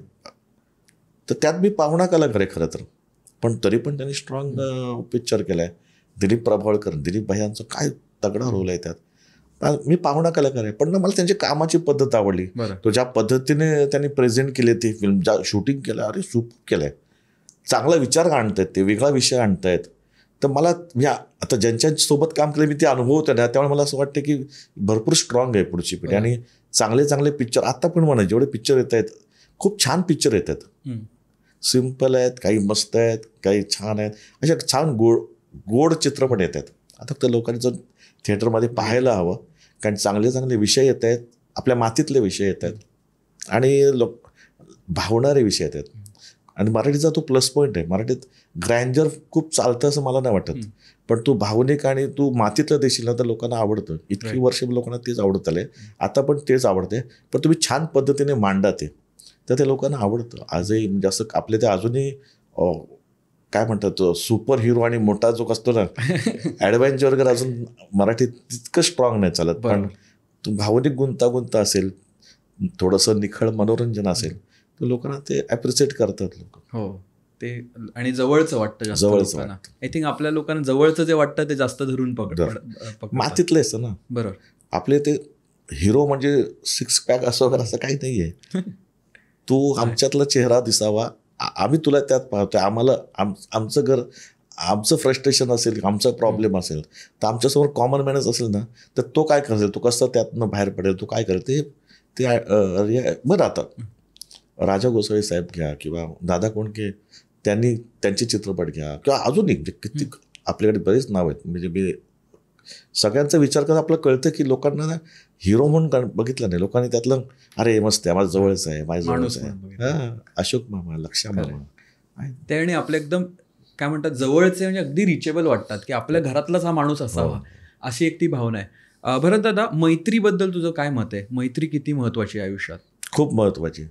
तर त्यात मी पाहुणा कलाकार आहे खरं तर, पण तरी पण त्यांनी स्ट्रॉंग पिक्चर केला आहे. दिलीप प्रभावळकर, दिलीप भैयांचं काय तगडा रोल आहे त्यात. मी पाहुणा कलाकार आहे, पण ना मला त्यांची कामाची पद्धत आवडली. तो ज्या पद्धतीने त्यांनी प्रेझेंट केली ती फिल्म, ज्या शूटिंग केलं, अरे सुपर केलं आहे. चांगला विचार आणतायत, ते वेगळा विषय आणतायत. तर मला आता ज्यांच्यासोबत काम केलं मी ते अनुभवतो ना, त्यामुळे मला असं वाटतं की भरपूर स्ट्रॉंग आहे पुढची पिढी. आणि चांगले चांगले पिक्चर आता पण म्हणा, जेवढे पिक्चर येत आहेत खूप छान पिक्चर येत आहेत. सिम्पल आहेत, काही मस्त आहेत, काही छान आहेत, अशा छान गोड चित्रपट येत आहेत. आता फक्त लोकांनी जर थिएटरमध्ये पाहायला हवं, कारण चांगले चांगले विषय येत आहेत, आपल्या मातीतले विषय येत आहेत आणि भावणारे विषय येत आहेत. आणि मराठीचा तो प्लस पॉईंट आहे. मराठीत ग्रँजर खूप चालतं असं मला नाही वाटत, पण तू भावनिक आणि तू मातीतलं देशील ना तर लोकांना आवडतं. इतकी वर्ष लोकांना तेच आवडत आलंय, आता पण तेच आवडते. पण तुम्ही छान पद्धतीने मांडा ते, तर ते लोकांना आवडतं. आजही म्हणजे असं आपले ते अजूनही काय म्हणतात सुपर हिरो आणि मोठा जो असतो ना ॲडव्हेंचर वगैरे अजून मराठीत तितकं स्ट्रॉंग नाही चालत. पण तू भावनिक गुंतागुंत असेल, थोडंसं निखळ मनोरंजन असेल तर लोकांना ते ॲप्रिशिएट करतात लोक. हो, ते आणि जवळचं वाटतं, जवळचं वाटतं. आय थिंक आपल्या लोकांना जवळचं जे वाटतं ते जास्त धरून मातीतलं असतं ना. बरोबर. आपले ते हिरो म्हणजे 6 पॅक असं वगैरे असं काही नाही आहे. तू आमच्यातला चेहरा दिसावा, आम्ही तुला त्यात पाहतोय. आम्हाला आमचं घर, आमचं फ्रस्ट्रेशन असेल, आमचा प्रॉब्लेम असेल तर आमच्यासमोर कॉमन मॅनच असेल ना, तर तो काय करेल, तो कसं त्यातनं बाहेर पडेल, तो काय करेल ते बरं. आता राजा गोसावी साहेब घ्या किंवा दादा कोंडके, त्यांचे चित्रपट घ्या किंवा अजूनही किती आपल्याकडे बरेच नाव आहेत. म्हणजे सगळ्यांचा विचार करता आपलं कळतं की लोकांना ना हिरो म्हणून बघितलं नाही, लोकांनी त्यातलं अरे मस्त आहे, माझं जवळच आहे, माझ्या जवळच आहे. अशोक मामा, लक्षा मामा, त्याने आपलं एकदम काय म्हणतात जवळचे, म्हणजे अगदी रिचेबल वाटतात की आपल्या घरातलाच हा माणूस असावा, अशी एक ती भावना आहे. भरत दादा, मैत्रीबद्दल तुझं काय मत आहे? मैत्री किती महत्वाची आहे आयुष्यात? खूप महत्वाची,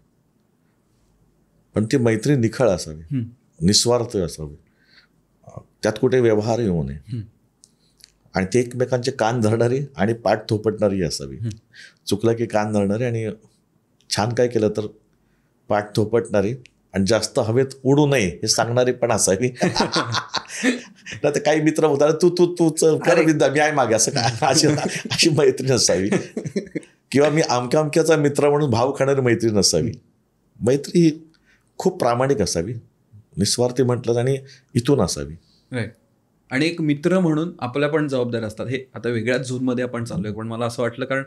पण ती मैत्री निखळ असावी, निस्वार्थ असावी, त्यात कुठे व्यवहार येऊ नये, आणि ते एकमेकांचे कान धरणारी आणि पाठ थोपटणारी असावी. चुकलं की कान धरणारी आणि छान काय केलं तर पाठ थोपटणारी, आणि जास्त हवेत उडू नये हे सांगणारी पण असावी. ना तर काही मित्र होतात तूच कर विद्या, मी आहे मागे, असं काय अशी मैत्री नसावी. किंवा मी अमक्याचा मित्र म्हणून भाव खाणारी मैत्री नसावी. मैत्री ही खूप प्रामाणिक असावी, निस्वार्थी म्हटलं आणि इथून असावी. राईट. आणि एक मित्र म्हणून आपल्या पण जबाबदाऱ्या असतात. हे आता वेगळ्याच झोनमध्ये आपण चाललोय, पण मला असं वाटलं कारण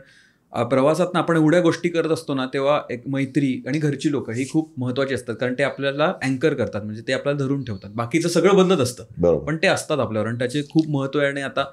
प्रवासात आपण एवढ्या गोष्टी करत असतो ना, तेव्हा एक मैत्री आणि घरची लोक ही खूप महत्वाची असतात, कारण ते आपल्याला अँकर करतात, म्हणजे ते आपल्याला धरून ठेवतात. बाकीचं सगळं बदलत असतं, पण ते असतात आपल्यावर, आणि त्याचे खूप महत्व आहे. आणि आता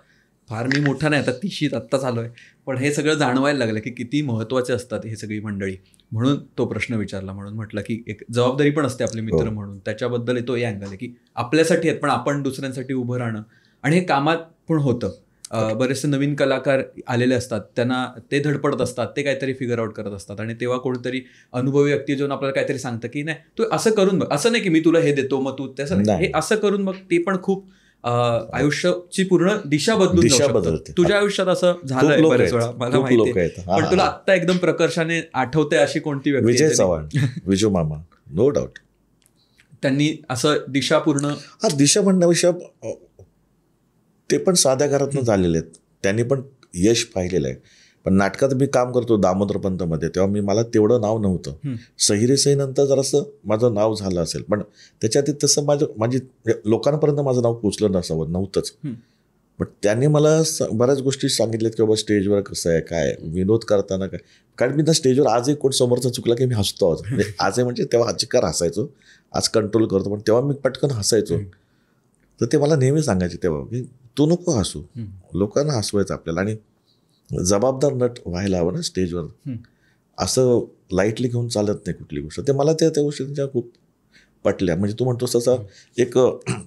फार मी मोठा नाही, आता 30शीत आत्ताच आलोय, पण हे सगळं जाणवायला लागलं की किती महत्वाचे असतात हे सगळी मंडळी. म्हणून तो प्रश्न विचारला, म्हणून म्हटलं की एक जबाबदारी पण असते आपले मित्र म्हणून, त्याच्याबद्दल तो हे अँगल आहे की आपल्यासाठी आहेत पण आपण दुसऱ्यांसाठी उभं राहणं, आणि हे कामात पण होतं. बरेचसे नवीन कलाकार आलेले असतात, त्यांना ते धडपडत असतात, ते काहीतरी फिगर आउट करत असतात आणि तेव्हा कोणतरी अनुभवी व्यक्ती जेव्हा आपल्याला काहीतरी सांगतं की नाही तू असं करून बघ, असं नाही की मी तुला हे देतो मग तू तसं हे असं करून बघ, ते पण खूप आयुष्याची पूर्ण दिशा बदलते. तुझ्या आयुष्यात असं झालंय बरेच वेळा मला माहिती, पण तुला आत्ता एकदम प्रकर्षाने आठवते अशी कोणती व्यक्ती? विजय चव्हाण, विजू मामा, नो डाऊट. त्यांनी असं दिशा पूर्ण दिशा म्हणण्यापेक्षा ते पण साध्या घरातनं झालेले आहेत, त्यांनी पण यश पाहिलेलं आहे. पण नाटकात मी काम करतो दामोदर पंतमध्ये, तेव्हा मला तेवढं नाव नव्हतं. सहिरे सही नंतर जरासं माझं नाव झालं असेल, पण त्याच्यात तसं माझी लोकांपर्यंत माझं नाव पोचलं नव्हतंच. पण त्यांनी मला बऱ्याच गोष्टी सांगितल्यात की बाबा स्टेजवर कसं आहे, काय विनोद करताना काय. कारण मी त्या स्टेजवर आजही कोण समोरचा चुकला की मी हसतो आहोत. म्हणजे आजही म्हणजे तेव्हा अजिकार हसायचो, आज कंट्रोल करतो, पण तेव्हा मी पटकन हसायचो. तर ते मला नेहमी सांगायचे तेव्हा की तू नको हसू, लोकांना हसवायचं आपल्याला आणि जबाबदार नट व्हायला हवं ना स्टेजवर. असं लाईटली घेऊन चालत नाही कुठली गोष्ट. ते मला त्या गोष्टी त्यांच्या खूप पटल्या. म्हणजे तू म्हणतोस तसं एक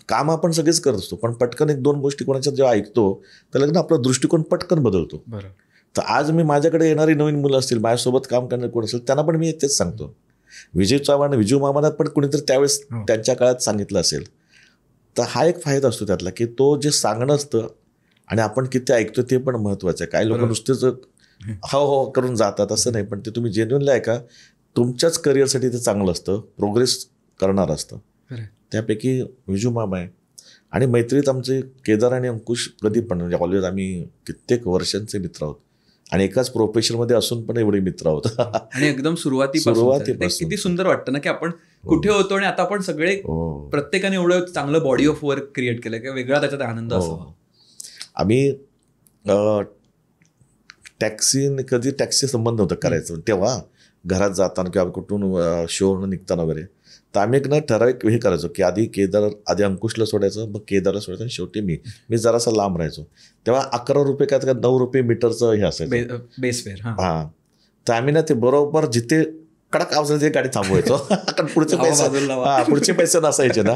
काम आपण सगळेच करत असतो, पण पटकन एक दोन गोष्टी कोणाच्या जेव्हा ऐकतो तर ना आपला दृष्टिकोन पटकन बदलतो. तर आज मी माझ्याकडे येणारी नवीन मुलं असतील, माझ्यासोबत काम करणारे कोण असेल, त्यांना पण मी तेच सांगतो. विजय चव्हाण, विजू मामानात पण कोणीतरी त्यावेळेस त्यांच्या काळात सांगितलं असेल. तर हा एक फायदा असतो त्यातला की तो जे सांगणं असतं आणि आपण किती ऐकतो ते पण महत्त्वाचं आहे. काही लोक नुसतेच हो हो करून जातात, असं नाही. पण ते तुम्ही जेन्युअनली ऐका, तुमच्याच करिअरसाठी ते चांगलं असतं, प्रोग्रेस करणार असतं. त्यापैकी विजू मामा आहे. आणि मैत्रीत आमचे केदार आणि अंकुश कधी पण म्हणजे ऑलवेज आम्ही कित्येक वर्षांचे मित्र आहोत आणि एकाच प्रोफेशनमध्ये असून पण एवढे मित्र आहोत. आणि एकदम सुरुवातीपासून किती सुंदर वाटतं ना की आपण कुठे होतो आणि आता आपण सगळे प्रत्येकाने एवढं चांगलं बॉडी ऑफ वर्क क्रिएट केलं की वेगळा त्याच्यात आनंद असावा. आम्ही कधी टॅक्सी संबंध होतं करायचं तेव्हा घरात जाताना किंवा कुठून शोवरून निघताना वगैरे, तर आम्ही एक ठराविक हे करायचो की आधी अंकुशला सोडायचं, मग केदारला सोडायचं आणि शेवटी मी जरासा लांब राहायचो. तेव्हा 11 रुपये काय 9 रुपये मीटरचं हे असायचं बेसफेअर. हां, तर आम्ही ना ते बरोबर जिथे कडक आवाज ते गाडी थांबवायचो. कारण पुढचे पैसे नसायचे ना.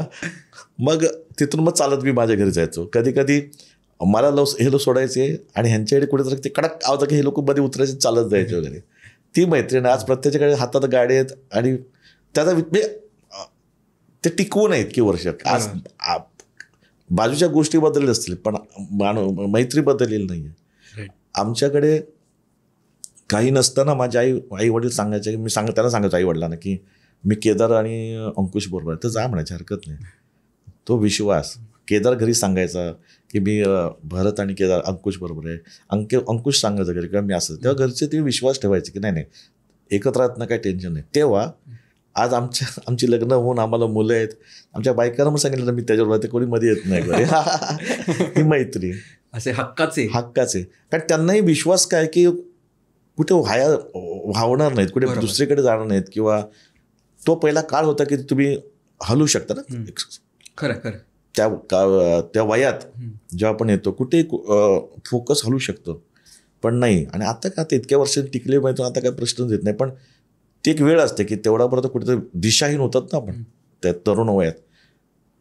मग तिथून मग चालत मी माझ्या घरी जायचो. कधी कधी मला हे सोडायचे आणि ह्यांच्याकडे कुठेतरी ते कडक आवाज की हे लोक मध्ये उतरायचे, चालत जायचे वगैरे. ती मैत्रीण आज प्रत्येकाकडे हातात गाडी आहेत आणि त्याचा ते टिकवून आहेत की वर्ष. आज बाजूच्या गोष्टी बदलल्या असतील पण मैत्री बदललेली नाही आहे. आमच्याकडे काही नसताना माझ्या आई वडील सांगायचे, त्यांना सांगायचो आई वडिलांना की मी केदार आणि अंकुश बरोबर आहे, तर जा म्हणायची हरकत नाही. तो विश्वास केदार घरी सांगायचा की मी भरत आणि केदार अंकुश बरोबर आहे, अंकुश सांगायचं घरी किंवा मी असं, तेव्हा घरचे ते विश्वास ठेवायचे की नाही एकत्र राहत ना काही टेन्शन नाही. तेव्हा आज आमची लग्न होऊन आम्हाला मुलं आहेत, आमच्या बायकांना मग सांगितलं मी त्याच्याबरोबर, ते कोणी मध्ये येत नाही. ही मैत्री असे हक्काचे. कारण त्यांनाही विश्वास काय की कुठे व्हावणार नाहीत, कुठे दुसरीकडे जाणार नाहीत, किंवा तो पहिला काळ होता की तुम्ही हलू शकता ना. खरं त्या वयात जेव्हा आपण येतो कुठे फोकस हलू शकतो, पण नाही. आणि आता इतक्या वर्षांनी टिकले माहिती, आता काय प्रश्नच येत नाही. पण ती एक वेळ असते की तेवढापर्यंत कुठेतरी दिशाहीन होतात ना आपण त्या तरुण वयात,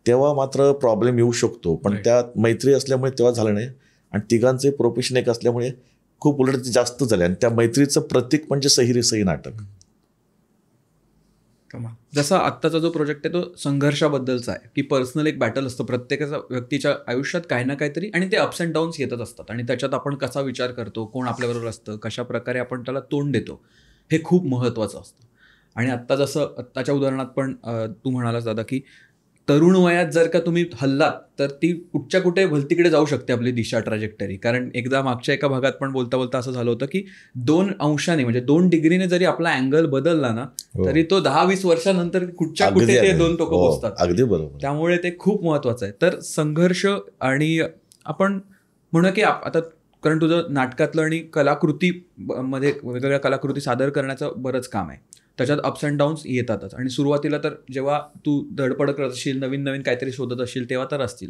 तेव्हा मात्र प्रॉब्लेम येऊ शकतो. पण त्यात मैत्री असल्यामुळे तेव्हा झालं नाही. आणि तिघांचे प्रोफेशन एक असल्यामुळे खूप उलट जास्त झाले. आणि त्या मैत्रीचं प्रतीक म्हणजे सहिरे सही नाटक. जसा आत्ताचा जो प्रोजेक्ट आहे तो संघर्षाबद्दलचा आहे की पर्सनल एक बॅटल असतं प्रत्येकाचा व्यक्तीच्या आयुष्यात काही ना काहीतरी, आणि ते अप्स अँड डाऊन्स येतच असतात. आणि त्याच्यात आपण कसा विचार करतो, कोण आपल्याबरोबर असतं, कशा प्रकारे आपण त्याला तोंड देतो, हे खूप महत्त्वाचं असतं. आणि आत्ताच्या उदाहरणात पण तू म्हणालास दादा की तरुण वयात जर का तुम्ही हल्लात तर ती कुठे भलतीकडे जाऊ शकते आपली दिशा, ट्रॅजेक्टरी. कारण एकदा मागच्या एका भागात पण बोलता असं झालं होतं की 2 अंशाने म्हणजे 2 डिग्रीने जरी आपला अँगल बदलला ना तरी तो 10-20 वर्षानंतर कुठे ते 2 टोकं पोचतात. अगदी बरोबर. त्यामुळे ते खूप महत्त्वाचं आहे. तर संघर्ष, आणि आपण म्हणू की आता कारण तुझं नाटकातलं आणि कलाकृतीमध्ये वेगवेगळ्या कलाकृती सादर करण्याचं बरंच काम आहे, त्याच्यात अप्स अँड डाऊन्स येतातच. आणि सुरुवातीला तर जेव्हा तू धडपड करत असशील, नवीन काहीतरी शोधत असशील, तेव्हा तर असतील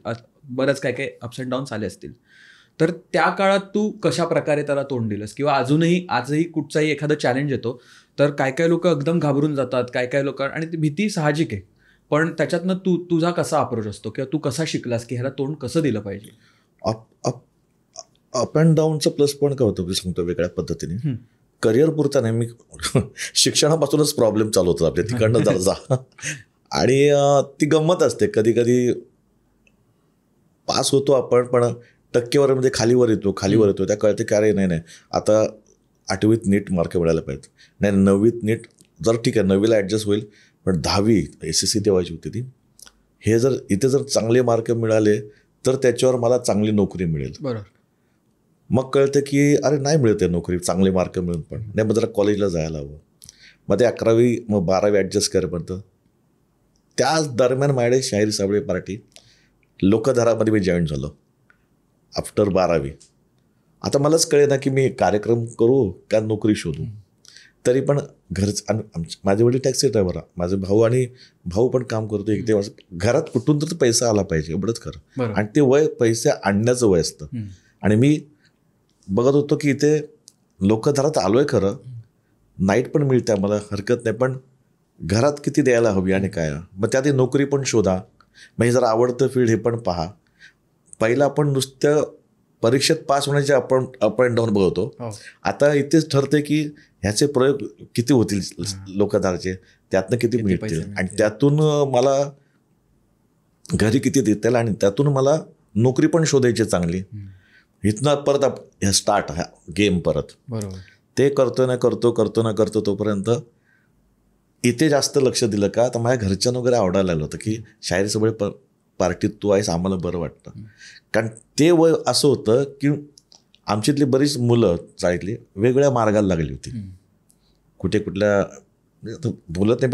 बरंच काय अप्स अँड डाऊन्स आले असतील. तर त्या काळात तू कशा प्रकारे त्याला तोंड दिलंस, किंवा आजही कुठचाही एखादा चॅलेंज येतो तर काय लोक एकदम घाबरून जातात, काय लोक, आणि ती भीती साहजिक आहे, पण त्याच्यातनं तुझा कसा अप्रोच असतो किंवा तू कसा शिकलास की ह्याला तोंड कसं दिलं पाहिजे? अप अँड डाऊनचं प्लस पॉईंट काय होतं मी सांगतो वेगळ्या पद्धतीने. करिअर पुरता नाही, मी शिक्षणापासूनच प्रॉब्लेम चालू होतो आपल्या तिकडनं जरा जा आणि ती गंमत असते. कधी कधी पास होतो आपण, पण टक्केवारीमध्ये खालीवर येतो. त्या कळते की अरे नाही आता 8वीत नीट मार्क मिळायला पाहिजे, नाही 9वीत नीट, जर ठीक आहे 9वीला ॲडजस्ट होईल, पण 10वी SSC देवायची होती ती. हे जर इथे जर चांगले मार्क मिळाले तर त्याच्यावर मला चांगली नोकरी मिळेल. बरोबर. मग कळतं की अरे नाही मिळते नोकरी, चांगले मार्क मिळून पण नाही, मग जरा कॉलेजला जायला हवं. मग ते 11वी मग 12वी ॲडजस्ट करेपर्यंत. त्याच दरम्यान माझ्याकडे शाहीर साबळे पार्टी लोकधारामध्ये मी जॉईन झालो आफ्टर 12वी. आता मलाच कळे ना की मी कार्यक्रम करू का नोकरी शोधू. तरी पण घरचं, माझे वडील टॅक्सी ड्रायव्हर, माझे भाऊ पण काम करतो एक ते. घरात कुठून तर पैसा आला पाहिजे एवढंच खरं. आणि ते वय पैसे आणण्याचं वय असतं. आणि मी बघत होतो की इथे लोकधारात आलोय खरं, नाईट पण मिळते मला, हरकत नाही, पण घरात किती द्यायला हवी आणि काय. मग त्यात नोकरी पण शोधा, मग हे जरा आवडतं फील्ड हे पण पहा. पहिलं आपण नुसत्या परीक्षेत पास होण्याचे आपण अप अँड डाऊन बघतो. आता इथेच ठरते की ह्याचे प्रयोग किती होतील लोकधाराचे, त्यातनं किती मिळतील, आणि त्यातून मला घरी किती देतील, आणि त्यातून मला नोकरी पण शोधायची चांगली. इथनं परत ह्या स्टार्ट ह्या गेम परत. बरोबर. ते करतो तोपर्यंत इथे जास्त लक्ष दिलं का, तर माझ्या घरच्यांना वगैरे आवडायला लागलं होतं की शाहीर साबळे पार्टीत तू आहेस, आम्हाला बरं वाटतं. कारण ते वय असं होतं की आमच्यातली बरीच मुलं चाळीतली वेगवेगळ्या मार्गाला लागली होती. कुठल्या बोलत नाही,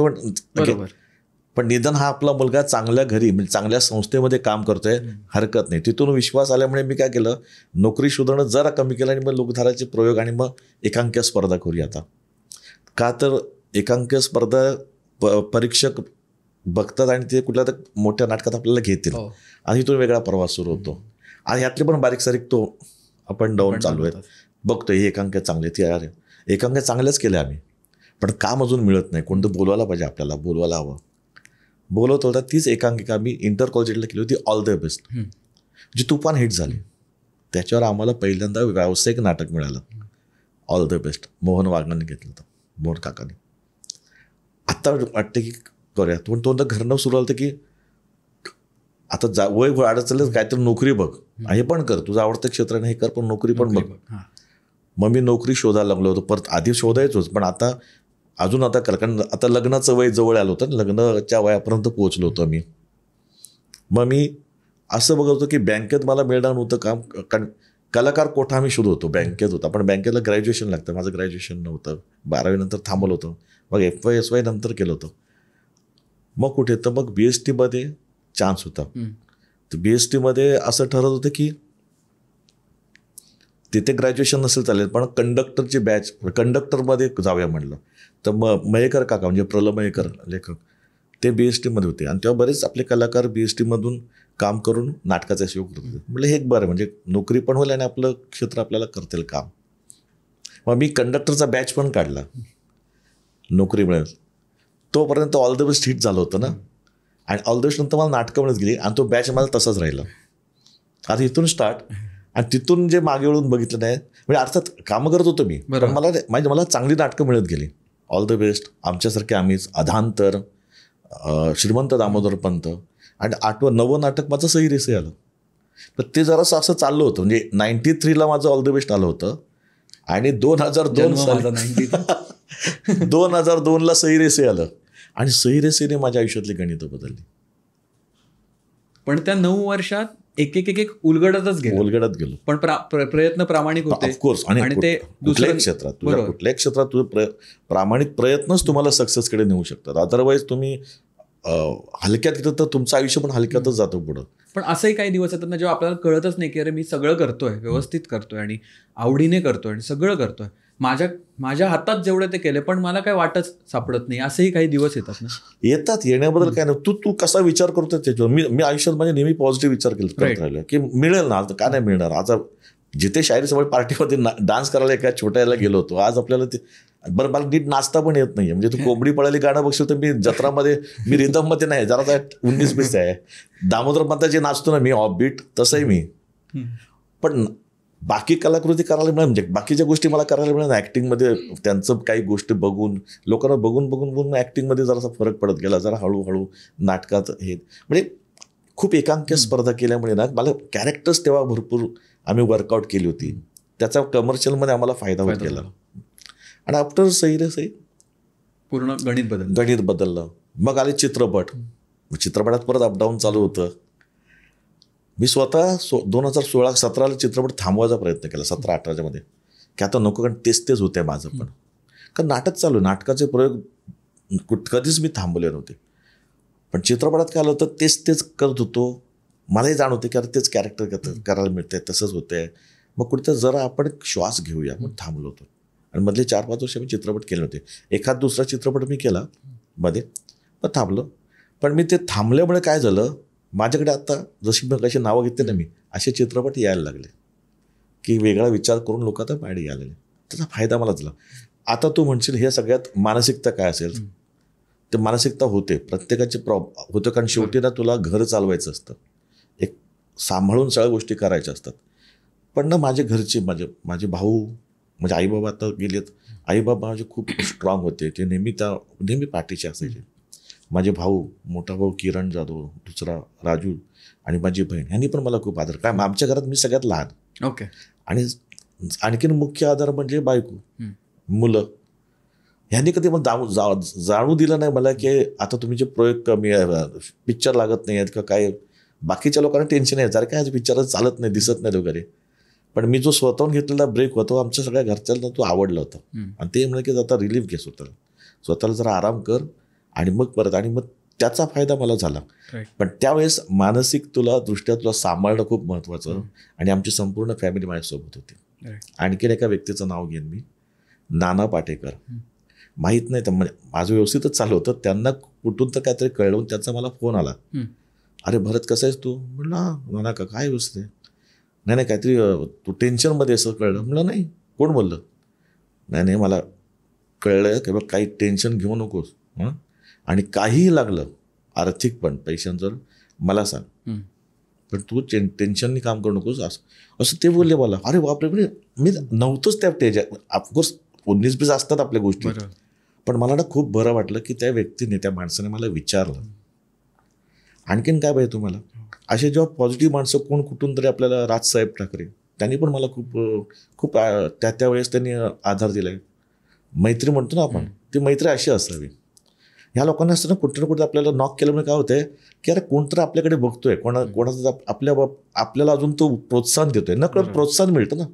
पण निदान हा आपला मुलगा चांगल्या घरी म्हणजे चांगल्या संस्थेमध्ये काम करतोय, हरकत नाही. तिथून विश्वास आल्यामुळे मी काय केलं, नोकरी शोधणं जरा कमी केलं आणि मग लोकधाराचे प्रयोग आणि मग एकांकिका स्पर्धा करूया आता. का तर एकांकिका स्पर्धा परीक्षक बघतात आणि ते कुठल्या तर मोठ्या नाटकात आपल्याला घेतील, आणि इथून वेगळा प्रवास सुरू होतो. आणि ह्यातले पण बारीक सारीक तो अप अँड डाऊन चालू आहेत. बघतोय ही एकांकिका चांगली, ती अरे एकांकिका चांगल्याच केल्या आम्ही, पण काम अजून मिळत नाही. कोणतं बोलवायला पाहिजे, आपल्याला बोलवायला हवं. बोलवत होता तीच एकांकिका मी इंटर कॉलेजला केली होती, ऑल द बेस्ट, जी तुफान हिट झाली. त्याच्यावर आम्हाला पहिल्यांदा व्यावसायिक नाटक मिळालं, ऑल द बेस्ट. मोहन वाघांनी घेतलं होतं, मोहन काकाने. आत्ता वाटतं की करूया, पण तो घरनं सुरू आलं की आता वय वाढत चाललं, काहीतरी नोकरी बघ, हे पण कर, तुझं आवडतं क्षेत्र नाही, हे कर, पण नोकरी पण बघ. मग मी नोकरी शोधायला लागलो होतो. परत आधी शोधायचोच, पण आता अजून आता कारण आता लग्नाचं वय जवळ आलं होतं, लग्नाच्या वयापर्यंत पोहोचलो होतो मी. मग मी असं बघत होतो की बँकेत मला मिळणार नव्हतं काम, कारण कलाकार कोठा आम्ही शोधत होतो, बँकेत होता, पण बँकेला ग्रॅज्युएशन लागतं. माझं ग्रॅज्युएशन नव्हतं, 12वी नंतर थांबवलं होतं. मग FY SY नंतर केलं होतं. मग कुठे तर मग BSTमध्ये चान्स होता. तर BSTमध्ये असं ठरत होतं की तिथे ग्रॅज्युएशन नसेल चालेल, पण कंडक्टरची बॅच, कंडक्टरमध्ये जाऊया म्हटलं. तर मग मयेकर काका म्हणजे प्रल्हाद मयेकर लेखक, ते BSTमध्ये होते, आणि तेव्हा बरेच आपले कलाकार BSTमधून काम करून नाटकाचा शो करत होते. म्हटलं हे एक बरं, म्हणजे नोकरी पण होईल आणि आपलं क्षेत्र आपल्याला करतील काम. मग मी कंडक्टरचा बॅच पण काढला, नोकरी मिळेल तोपर्यंत. ऑल द बेस्ट हिट झालं होतं ना, आणि ऑल द बेस्ट नंतर मला नाटकं मिळत गेली, आणि तो बॅच मला तसाच राहिला. आता इथून स्टार्ट, आणि तिथून जे मागे वळून बघितलं नाही, म्हणजे अर्थात कामं करत होतो मी, पण मला चांगली नाटकं मिळत गेली. ऑल द बेस्ट, आमच्यासारखे आम्हीच, अधांतर, श्रीमंत दामोदर पंत, आणि 8वं 9वं नाटक माझं सही रेसे आलं. तर ते जरासं असं चाललं होतं. म्हणजे 93ला माझं ऑल द बेस्ट आलं होतं, आणि 2002ला सही रेसे आलं, आणि सही रेसेने माझ्या आयुष्यातली गणितं बदलली. पण त्या 9 वर्षात एक उलगडतच गेलो, पण प्रयत्न प्रामाणिक होते ऑफकोर्स. आणि ते कुठल्याही क्षेत्रात तुझे प्रामाणिक प्रयत्नच तुम्हाला सक्सेसकडे नेऊ शकतात. अदरवाईज तुम्ही हलक्यात घेतलं तर तुमचं आयुष्य पण हलक्यातच जातं पुढं. पण असंही काही दिवस येतात ना, जेव्हा आपल्याला कळतच नाही की अरे मी सगळं करतोय, व्यवस्थित करतोय, आणि आवडीने करतोय, आणि सगळं करतोय, माझ्या हातात जेवढं ते केलं, पण मला काय वाटच सापडत नाही. असेही काही दिवस येतात ना. येतात, येण्याबद्दल काय नाही. तू कसा विचार करतोय त्याच्यावर. मी आयुष्यात म्हणजे नेहमी पॉझिटिव्ह विचार करत राहिलो की मिळेल ना, का नाही मिळणार. आता जिथे शाहीर साबळे पार्टीमध्ये डान्स करायला एका छोट्याला गेलो होतो, आज आपल्याला ते बरं मला नीट नाचता पण येत नाही. म्हणजे तू कोंबडी पळाली गाणं बघशील तर मी जत्रामध्ये मी रिदममध्ये नाही, जरा 19-20 आहे. दामोदर पंताचे नाचतो ना मी ऑफ बीट, तसंही मी. पण बाकी कलाकृती करायला मिळालं, म्हणजे बाकीच्या गोष्टी मला करायला मिळालं. ॲक्टिंगमध्ये त्यांचं काही गोष्टी बघून, लोकांना बघून बघून बघून ॲक्टिंगमध्ये जरासा फरक पडत गेला, जरा हळूहळू नाटकात हे, म्हणजे खूप एकांकी स्पर्धा केल्यामुळे ना मला कॅरेक्टर्स तेव्हा भरपूर आम्ही वर्कआउट केली होती. त्याचा कमर्शियलमध्ये आम्हाला फायदा होत गेला. आणि आफ्टर सही रे सही पूर्ण गणित बदललं. मग आले चित्रपटात परत अपडाऊन चालू होतं. मी स्वतः 2016-17 चित्रपट थांबवायचा प्रयत्न केला, 17-18 मध्ये, की आता नको, कारण तेच होते माझं पण. कारण नाटक चालू, नाटकाचे प्रयोग कधीच मी थांबवले नव्हते. पण चित्रपटात काय आलं होतं, तेच करत होतो. मलाही जाणवते की अरे तेच कॅरेक्टर करायला मिळतंय, तसंच होतंय. मग कुठेतरी जरा आपण श्वास घेऊया म्हणून थांबलो होतो. आणि मधले 4-5 वर्ष मी चित्रपट केले होते. एखाद दुसरा चित्रपट मी केला मध्ये, पण थांबलो. पण मी ते थांबल्यामुळे काय झालं, माझ्याकडे आता जशी मी कशी नावं घेतली ना मी, असे चित्रपट यायला लागले की वेगळा विचार करून लोक आता बाहेर यायला लागले. त्याचा फायदा मला झाला. आता तू म्हणशील हे सगळ्यात मानसिकता काय असेल, ते मानसिकता होते प्रत्येकाची होतं. कारण शेवटी ना तुला घर चालवायचं असतं, एक सांभाळून सगळ्या गोष्टी करायच्या असतात. पण ना माझे घरचे, माझे भाऊ, म्हणजे आईबाबा आता गेलेत. आईबाबा माझे खूप स्ट्रॉंग होते, ते नेहमी पाठीचे असायचे. माझे भाऊ, मोठा भाऊ किरण जाधव, दुसरा राजू, आणि माझी बहीण, ह्यांनी पण मला खूप आदर. काय आमच्या घरात मी सगळ्यात लहान. ओके. आणि आणखीन मुख्य आधार म्हणजे बायको, मुलं. ह्यांनी कधी मग जाणू दिलं नाही मला की आता तुम्ही जे प्रयोग कमी पिक्चर लागत नाही आहेत का काय. बाकीच्या लोकांना टेन्शन आहे, जर काय पिक्चरच चालत नाही, दिसत नाही वगैरे. पण मी जो स्वतःहून घेतलेला ब्रेक होतो, आमच्या सगळ्या घरच्यांना तो आवडला होता. आणि ते म्हणजे की आता रिलीफ घे स्वतःला जरा आराम कर आणि मग परत. आणि मग त्याचा फायदा मला झाला. पण त्यावेळेस मानसिक दृष्ट्या तुला सांभाळणं खूप महत्त्वाचं. आणि आमची संपूर्ण फॅमिली माझ्यासोबत होती. आणखीन एका व्यक्तीचं नाव घेईन मी, नाना पाटेकर. माहीत नाही, तर माझं व्यवस्थितच चालू होतं. त्यांना कुठून तर काहीतरी कळलं, त्याचा मला फोन आला, अरे भरत कसं आहेस तू? म्हणलं नाना का काय व्यवस्थित आहे? नाही काहीतरी तू टेन्शनमध्ये असं कळलं. म्हणलं नाही. कोण बोललं? नाही मला कळलं की बघ काही टेन्शन घेऊ नकोस, आणि काहीही लागलं आर्थिक पण पैशांचं मला सांग, पण तू टेन्शननी काम करू नकोस असं ते बोलले मला. अरे बापरे, म्हणजे मी नव्हतोच त्या स्टेज. ऑफकोर्स 19-20 असतात आपल्या गोष्टी, पण मला ना खूप बरं वाटलं की त्या व्यक्तीने, त्या माणसाने मला विचारलं आणखीन काय पाहिजे तुम्हाला. असे जेव्हा पॉझिटिव्ह माणसं कोण कुठून तरी, आपल्याला राजसाहेब ठाकरे, त्यांनी पण मला खूप त्यावेळेस त्यांनी आधार दिला आहे. मैत्री म्हणतो ना आपण, ती मैत्री अशी असावी. ह्या लोकांना असतं ना, कुठं ना कुठं आपल्याला नॉक केल्यामुळे काय होतंय की अरे कोणतरी आपल्याकडे बघतोय, कोणाचं आपल्याला अजून तो प्रोत्साहन देतोय, नकळत प्रोत्साहन मिळतं ना.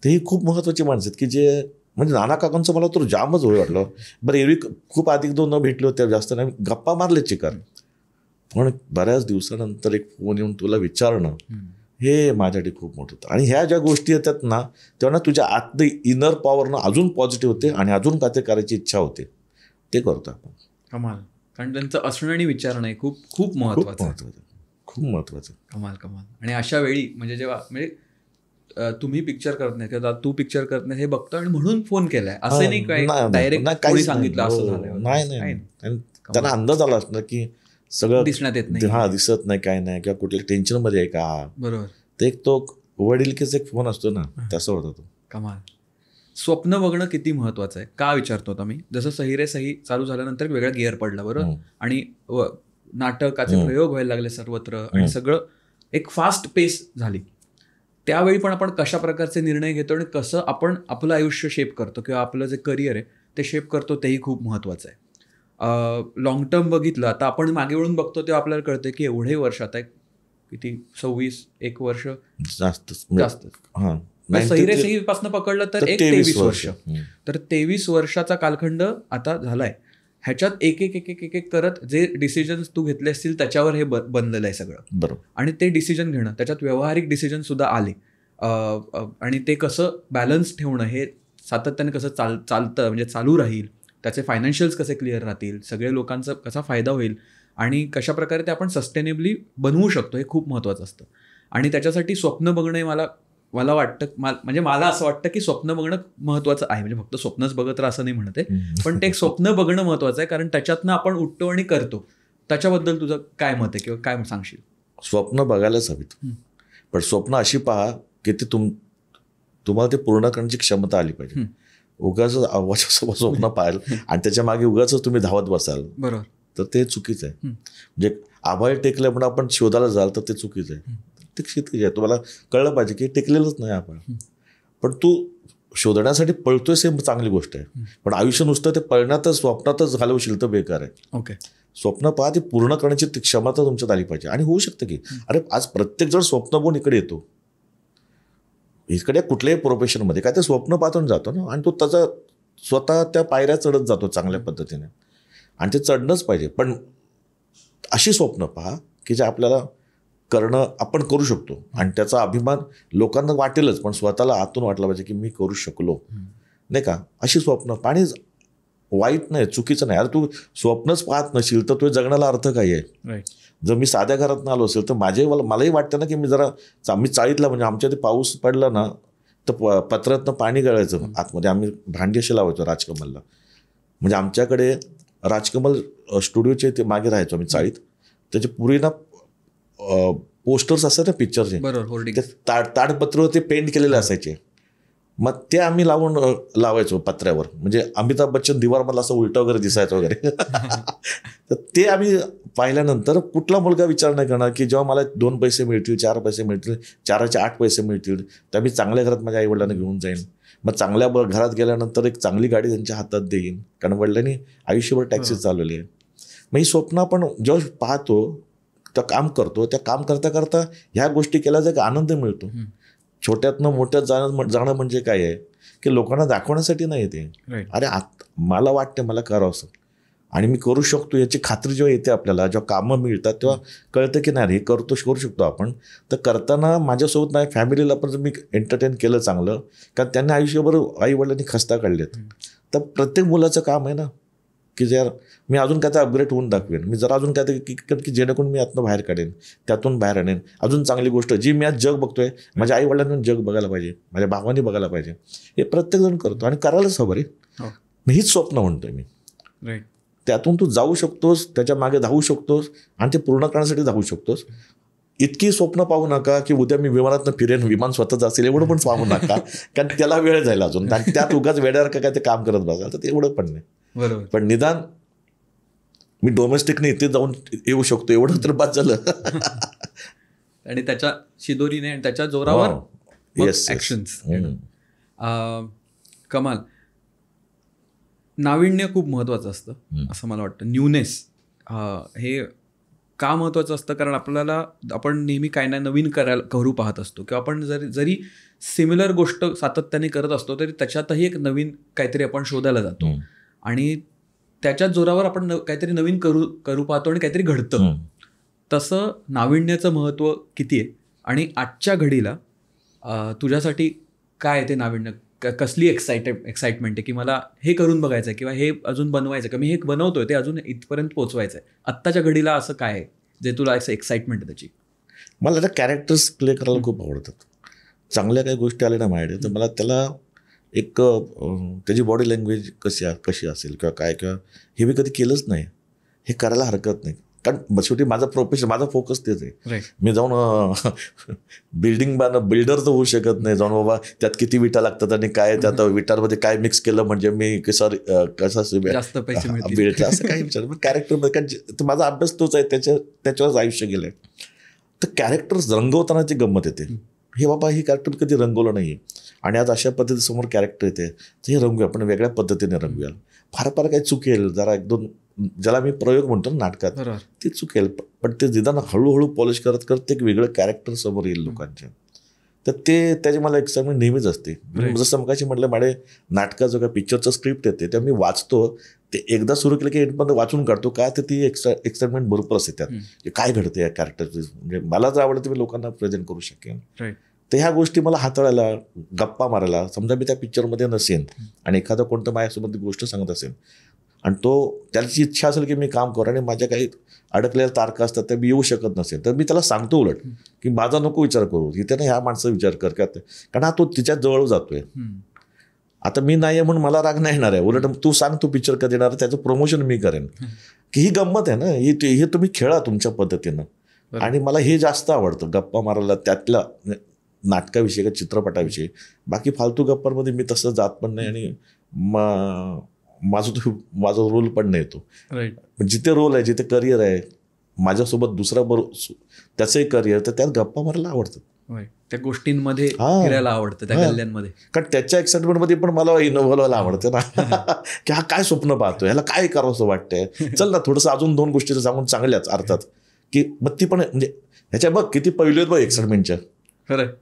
ते ही खूप महत्त्वाची माणसं आहेत की जे, म्हणजे नाना काकांचं मला तर जामच वाटलं. बरं, एरवी खूप अधिक 2 भेटले होते, जास्त नाही, गप्पा मारले चिकार. पण बऱ्याच दिवसानंतर एक फोन येऊन तुला विचारणं, हे माझ्यासाठी खूप मोठं होतं. आणि ह्या ज्या गोष्टी येतात ना, तेव्हा ना तुझ्या आतलं इनर पॉवरनं अजून पॉझिटिव्ह होते आणि अजून काय ते करायची इच्छा होते. ते करतो आपण. कमाल. कारण त्यांचं असणं आणि विचारणं खूप खूप महत्त्वाचं, खूप महत्त्वाचं. कमाल. आणि अशा वेळी म्हणजे जेव्हा तुम्ही पिक्चर करत नाही किंवा तू पिक्चर करत नाही हे बघतो आणि म्हणून फोन केलाय असं नाही, काय डायरेक्ट कोणी सांगितलं असं झालं? नाही. त्यांना अंदाज आला असणार की सगळं दिसण्यात येत नाही, दिसत नाही, काय नाही, किंवा कुठल्या टेन्शन मध्ये आहे का. बरोबर. ते एक तो वडीलकीच एक फोन असतो ना, तसं होता तो. कमाल. स्वप्न बघणं किती महत्वाचं आहे का विचारतो होता मी. जसं सही रे सही चालू झाल्यानंतर एक वेगळा गिअर पडला, बरोबर, आणि नाटकाचे प्रयोग व्हायला लागले सर्वत्र आणि सगळं एक फास्ट पेस झाली. त्यावेळी पण आपण कशा प्रकारचे निर्णय घेतो आणि कसं आपण आपलं आयुष्य शेप करतो किंवा आपलं जे करिअर आहे ते शेप करतो, तेही खूप महत्त्वाचं आहे. लॉंग टर्म बघितलं, आता आपण मागे वळून बघतो तेव्हा आपल्याला कळतं की एवढे वर्ष, आता किती 26 वर्ष जास्त सही रे सही पासून पकडलं तर 23 वर्ष. तर 23 वर्षाचा कालखंड आता झालाय. ह्याच्यात एक एक करत जे डिसिजन्स तू घेतले असतील त्याच्यावर हे बनलेलं आहे सगळं, बरोबर. आणि ते डिसिजन घेणं, त्याच्यात व्यावहारिक डिसिजन सुद्धा आले, आणि ते कसं बॅलन्स ठेवणं, हे सातत्याने कसं चालतं, म्हणजे चालू राहील, त्याचे फायनान्शियल्स कसे क्लिअर राहतील, सगळ्या लोकांचा कसा फायदा होईल आणि कशा प्रकारे ते आपण सस्टेनेबली बनवू शकतो, हे खूप महत्त्वाचं असतं. आणि त्याच्यासाठी स्वप्न बघणं मला वाटतं, म्हणजे मला असं वाटतं की स्वप्न बघणं महत्त्वाचं आहे. म्हणजे फक्त स्वप्नच बघत राहा असं नाही म्हणते, पण ते एक स्वप्न बघणं महत्त्वाचं आहे, कारण त्याच्यातनं आपण उठतो आणि करतो. त्याच्याबद्दल तुझं काय मत आहे किंवा काय सांगशील? स्वप्न बघायलाच हवीत, पण स्वप्न अशी पहा की ते तुम्हाला ते पूर्ण करण्याची क्षमता आली पाहिजे. उगाच अव्वाच्या स्वप्न पाहाल आणि त्याच्या मागे उगाच तुम्ही धावत बसाल, बरोबर, तर ते चुकीचं आहे. म्हणजे आभाळ टेकलं म्हणून आपण शोधायला जाल तर ते चुकीचं आहे. ते क्षितिज आहे. तुम्हाला कळलं पाहिजे की टेकलेलंच नाही आभाळ, पण तू शोधण्यासाठी पळतोयस हे चांगली गोष्ट आहे. पण आयुष्य नुसतं ते पळण्यातच स्वप्नातच घालवशील तर बेकार आहे. ओके. स्वप्न पहा, ती पूर्ण करण्याची ती क्षमता तुमच्यात आली पाहिजे. आणि होऊ शकतं की अरे आज प्रत्येक जण स्वप्न बघून इकडे येतो, इकडे कुठल्याही प्रोफेशनमध्ये काय ते स्वप्न पाहून जातो ना, आणि तो त्याचा स्वतः त्या पायऱ्या चढत जातो चांगल्या पद्धतीने, आणि ते चढणंच पाहिजे. पण अशी स्वप्न पहा की जे आपल्याला करणं आपण करू शकतो आणि त्याचा अभिमान लोकांना वाटेलच, पण स्वतःला आतून वाटलं पाहिजे की मी करू शकलो, नाही का. अशी स्वप्न पाणी वाईट नाही, चुकीचं नाही. अरे तू स्वप्नच पाहत नशील तर तुझ्या जगण्याला अर्थ काय आहे. जर मी साध्या घरात आलो असेल तर मलाही वाटतं ना की मी मी चाळीतला, म्हणजे आमच्या ते पाऊस पडला ना तर पत्रातनं पाणी गळायचं आतमध्ये. आम्ही भांडी असे लावायचो राजकमलला. म्हणजे आमच्याकडे राजकमल स्टुडिओचे ते मागे राहायचो आम्ही चाळीत. त्याचे पुढे ना पोस्टर्स असतात ना पिक्चरचे, ते ताडपत्र ते पेंट केलेले असायचे. मग ते आम्ही लावायचो पत्र्यावर. म्हणजे अमिताभ बच्चन दिवारमधला असं उलटं वगैरे दिसायचं वगैरे. तर ते आम्ही पाहिल्यानंतर कुठला मुलगा विचार नाही करणार की जेव्हा मला 2 पैसे मिळतील, 4 पैसे मिळतील, 4चे 8 पैसे मिळतील तर मी चांगल्या घरात माझ्या आईवडिलांना घेऊन जाईन. मग चांगल्या घरात गेल्यानंतर एक चांगली गाडी त्यांच्या हातात देईन, कारण वडिलांनी आयुष्यभर टॅक्सीच चालवली आहे. मग ही स्वप्न आपण जेव्हा पाहतो, त्या काम करतो, त्या काम करता करता ह्या गोष्टी केल्याचा एक आनंद मिळतो. छोट्यातनं मोठ्यात जाणं म्हणजे काय आहे की लोकांना दाखवण्यासाठी नाही ते. अरे मला वाटतं मला करावं असं आणि मी करू शकतो याची खात्री जेव्हा येते आपल्याला, जेव्हा कामं मिळतात तेव्हा कळतं की नाही हे करू शकतो आपण. तर करताना माझ्यासोबत नाही फॅमिलीला पण मी एंटरटेन केलं चांगलं, कारण त्यांनी आयुष्यभर आई-वडिलांनी खस्ता काढलेत. तर प्रत्येक मुलाचं काम आहे ना की जर मी अजून काय तर अपग्रेड होऊन दाखवेन, मी जरा अजून काय की जेणेकरून मी आतनं बाहेर काढेन, त्यातून बाहेर आणेन अजून चांगली गोष्ट जी मी आज जग बघतोय, माझ्या आईवडिलांनी जग बघायला पाहिजे, माझ्या भावांनी बघायला पाहिजे. हे प्रत्येकजण करतो आणि करायलाच हवं रे. हीच स्वप्न म्हणतोय मी. त्यातून तू जाऊ शकतोस, त्याच्या मागे धावू शकतोस आणि ते पूर्ण करण्यासाठी धावू शकतोस. इतकी स्वप्न पाहू नका की उद्या मी विमानातनं फिरेन, विमान स्वतःच असेल, एवढं पण पाहू नका, कारण त्याला वेळ जाईल अजून. आणि त्यात उगाच वेड्यासारखं काय ते काम करत बघाल तर ते एवढं पण नाही. बरोबर. पण निदान मी डोमेस्टिकने इथे जाऊन येऊ शकतो एवढं तर बाद झालं. आणि त्याच्या शिदोरीने आणि त्याच्या जोरावर ऍक्शन्स. कमाल. नाविन्य खूप महत्वाचं असतं असं मला वाटतं. न्यूनेस हे का महत्वाचं असतं, कारण आपण नेहमी काय ना नवीन करू पाहत असतो, किंवा आपण जरी सिमिलर गोष्ट सातत्याने करत असतो तरी त्याच्यातही एक नवीन काहीतरी आपण शोधायला जातो आणि त्याच्याच जोरावर आपण काहीतरी नवीन करू पाहतो आणि काहीतरी घडतं. तसं नाविन्याचं महत्त्व किती आहे आणि आजच्या घडीला तुझ्यासाठी काय आहे ते नाविन्य? कसली एक्साइटमेंट आहे की मला हे करून बघायचं आहे किंवा हे अजून बनवायचं, किंवा मी हे बनवतोय ते अजून इथपर्यंत पोहोचवायचं आहे. आत्ताच्या घडीला असं काय आहे जे तुला असं एक्साइटमेंट आहे त्याची? मला त्या कॅरेक्टर्स प्ले करायला खूप आवडतात. चांगल्या काही गोष्टी आल्या ना माझ्याकडे तर मला त्याला एक त्याची बॉडी लँग्वेज कशी असेल किंवा हे मी कधी केलंच नाही. हे करायला हरकत नाही, कारण शेवटी माझं प्रोफेशन, माझा फोकस तेच आहे. मी जाऊन बिल्डर तर होऊ शकत नाही, जाऊन बाबा त्यात किती विटा लागतात आणि काय त्यात विटांमध्ये काय मिक्स केलं म्हणजे मी कसं जास्त पैसे मिळतं असं काही विचार. कॅरेक्टरमध्ये कारण माझा अभ्यास तोच आहे, त्याच्यावरच आयुष्य गेलंय. तर कॅरेक्टर्स रंगवतानाची गंमत येते. हे बाबा ही कॅरेक्टर कधी रंगवलं नाही आणि आज अशा पद्धती समोर कॅरेक्टर येते तर हे रंगूया, आपण वेगळ्या पद्धतीने रंगूया. फार काही चुकेल, जरा 1-2 ज्याला मी प्रयोग म्हणतो ना नाटकात, ती चुकेल, पण ते निदान हळूहळू पॉलिश करत करत एक वेगळं कॅरेक्टर समोर येईल लोकांच्या. तर त्याची मला एक्साइटमेंट नेहमीच असते. जसं मगाशी म्हटलं माझे नाटकाचं का पिक्चरचं स्क्रिप्ट येते तेव्हा मी वाचतो, ते एकदा सुरू केलं की एंडपर्यंत वाचून काढतो. का तर ती एक्साइटमेंट भरपूर असते त्यात, काय घडते या कॅरेक्टरचं. म्हणजे मला जर आवडतं मी लोकांना प्रेझेंट करू शकेन. तर ह्या गोष्टी मला हाताळायला, गप्पा मारायला, समजा मी त्या पिक्चरमध्ये नसेन आणि एखादा कोणतं माझ्यासोबत गोष्ट सांगत असेल आणि त्याची इच्छा असेल की मी काम करू आणि माझ्या काही अडकलेल्या तारखा असतात त्या मी येऊ शकत नसेल तर मी त्याला सांगतो उलट की माझा नको विचार करू, इथे ना ह्या माणसाचा विचार कर, कारण हा तो तिच्या जवळ जातोय. आता मी नाही आहे म्हणून मला राग नाही येणार आहे, उलट तू सांग तू पिक्चर कधी येणार, त्याचं प्रमोशन मी करेन. की ही गंमत आहे ना, हे तुम्ही खेळा तुमच्या पद्धतीनं. आणि मला हे जास्त आवडतं गप्पा मारायला, त्यातला नाटकाविषयी का चित्रपटाविषयी. बाकी फालतू गप्पांमध्ये मी तसं जात पण नाही आणि माझा रोल पण नाही तो. जिथे रोल आहे, जिथे करिअर आहे, माझ्यासोबत दुसरा त्याचंही करिअर, तर त्यात गप्पा मारायला आवडतात. त्या गोष्टींमध्ये फिरायला आवडतं, त्या गल्ल्यांमध्ये. कारण त्याच्या एक्साइटमेंटमध्ये पण मला इन्व्हॉल्व व्हायला आवडतं ना की हा काय स्वप्न पाहतो, ह्याला काय करावं असं वाटतंय, चल ना थोडंसं अजून 2 गोष्टी सांगून चांगल्याच अर्थात की मग ती पण म्हणजे ह्याच्या बघ किती पहिली बघ एक्साइटमेंटच्या.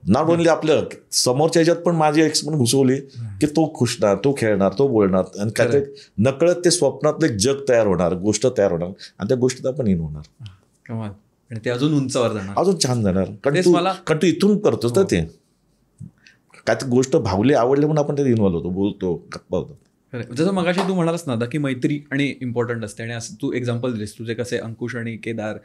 नॉट ओनली आपलं समोरच्या ह्याच्यात पण माझी एक्साइटमेंट घुसवली की तो खुशणार, तो खेळणार, तो बोलणार आणि काय नकळत ते स्वप्नातलं एक जग तयार होणार, गोष्ट तयार होणार आणि त्या गोष्टीत आपण इन होणार आणि ते अजून उंचावर जाणार, अजून छान जाणार. कारण तू इथून करतोस तर ते काय गोष्ट भावली, आवडली म्हणून आपण त्यात इन्व्हॉल्व होतो, बोलतो, गप्पा होतो. जसं मगाशी तू म्हणालास ना की मैत्री आणि इम्पॉर्टंट असते, आणि असं तू एक्झाम्पल दिलीस तुझे कसे अंकुश आणि केदार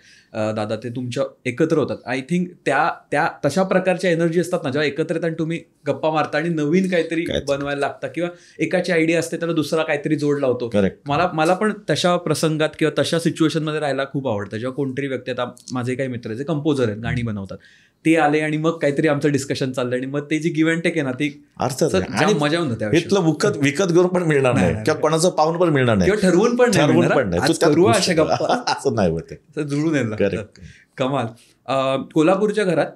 दादा ते तुमच्या एकत्र होतात. आय थिंक त्या तशा प्रकारच्या एनर्जी असतात ना जेव्हा एकत्र येतात आणि तुम्ही गप्पा मारता आणि नवीन काहीतरी बनवायला लागता, किंवा एकाची आयडिया असते त्याला दुसरा काहीतरी जोड लावतो. मला पण तशा प्रसंगात किंवा तशा सिच्युएशनमध्ये राहायला खूप आवडतं. जेव्हा कोणतरी व्यक्ती, आता माझे काही मित्र जे कंपोजर आहेत, गाणी बनवतात, ते आले आणि मग काहीतरी आमचं डिस्कशन चाललं आणि मग ते जी गिव्ह अँड टेक आहे ना ती अर्थात मजा होऊन जाते. इथलं विकत घेऊन पण मिळणार नाही किंवा कोणाचं पाहून पण मिळणार नाही, किंवा ठरवून पण नाही अशा गप्पा असं नाही होते, जुळून येणार. कमाल. कोल्हापूरच्या घरात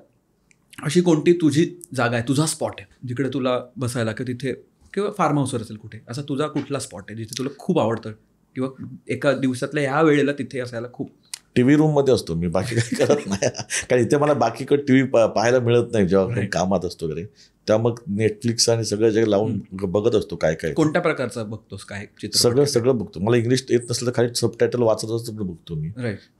अशी कोणती तुझी जागा आहे, तुझा स्पॉट आहे जिकडे तुला बसायला, किंवा तिथे किंवा फार्म हाऊसवर असेल कुठे, असा तुझा कुठला स्पॉट आहे जिथे तुला खूप आवडतं, किंवा एका दिवसातल्या ह्या वेळेला तिथे असायला खूप? टीव्ही रूम मध्ये असतो मी, बाकी काही करत नाही. कारण इथे मला बाकीकडे टीव्ही पाहायला मिळत नाही जेव्हा काही कामात असतो वगैरे. त्या मग नेटफ्लिक्स आणि सगळं जे लावून बघत असतो काय काय. कोणत्या प्रकारचं बघतोस, काय सगळं बघतो. मला इंग्लिश येत नसलं तर खाली सबटायटल वाचत असतं बघतो मी.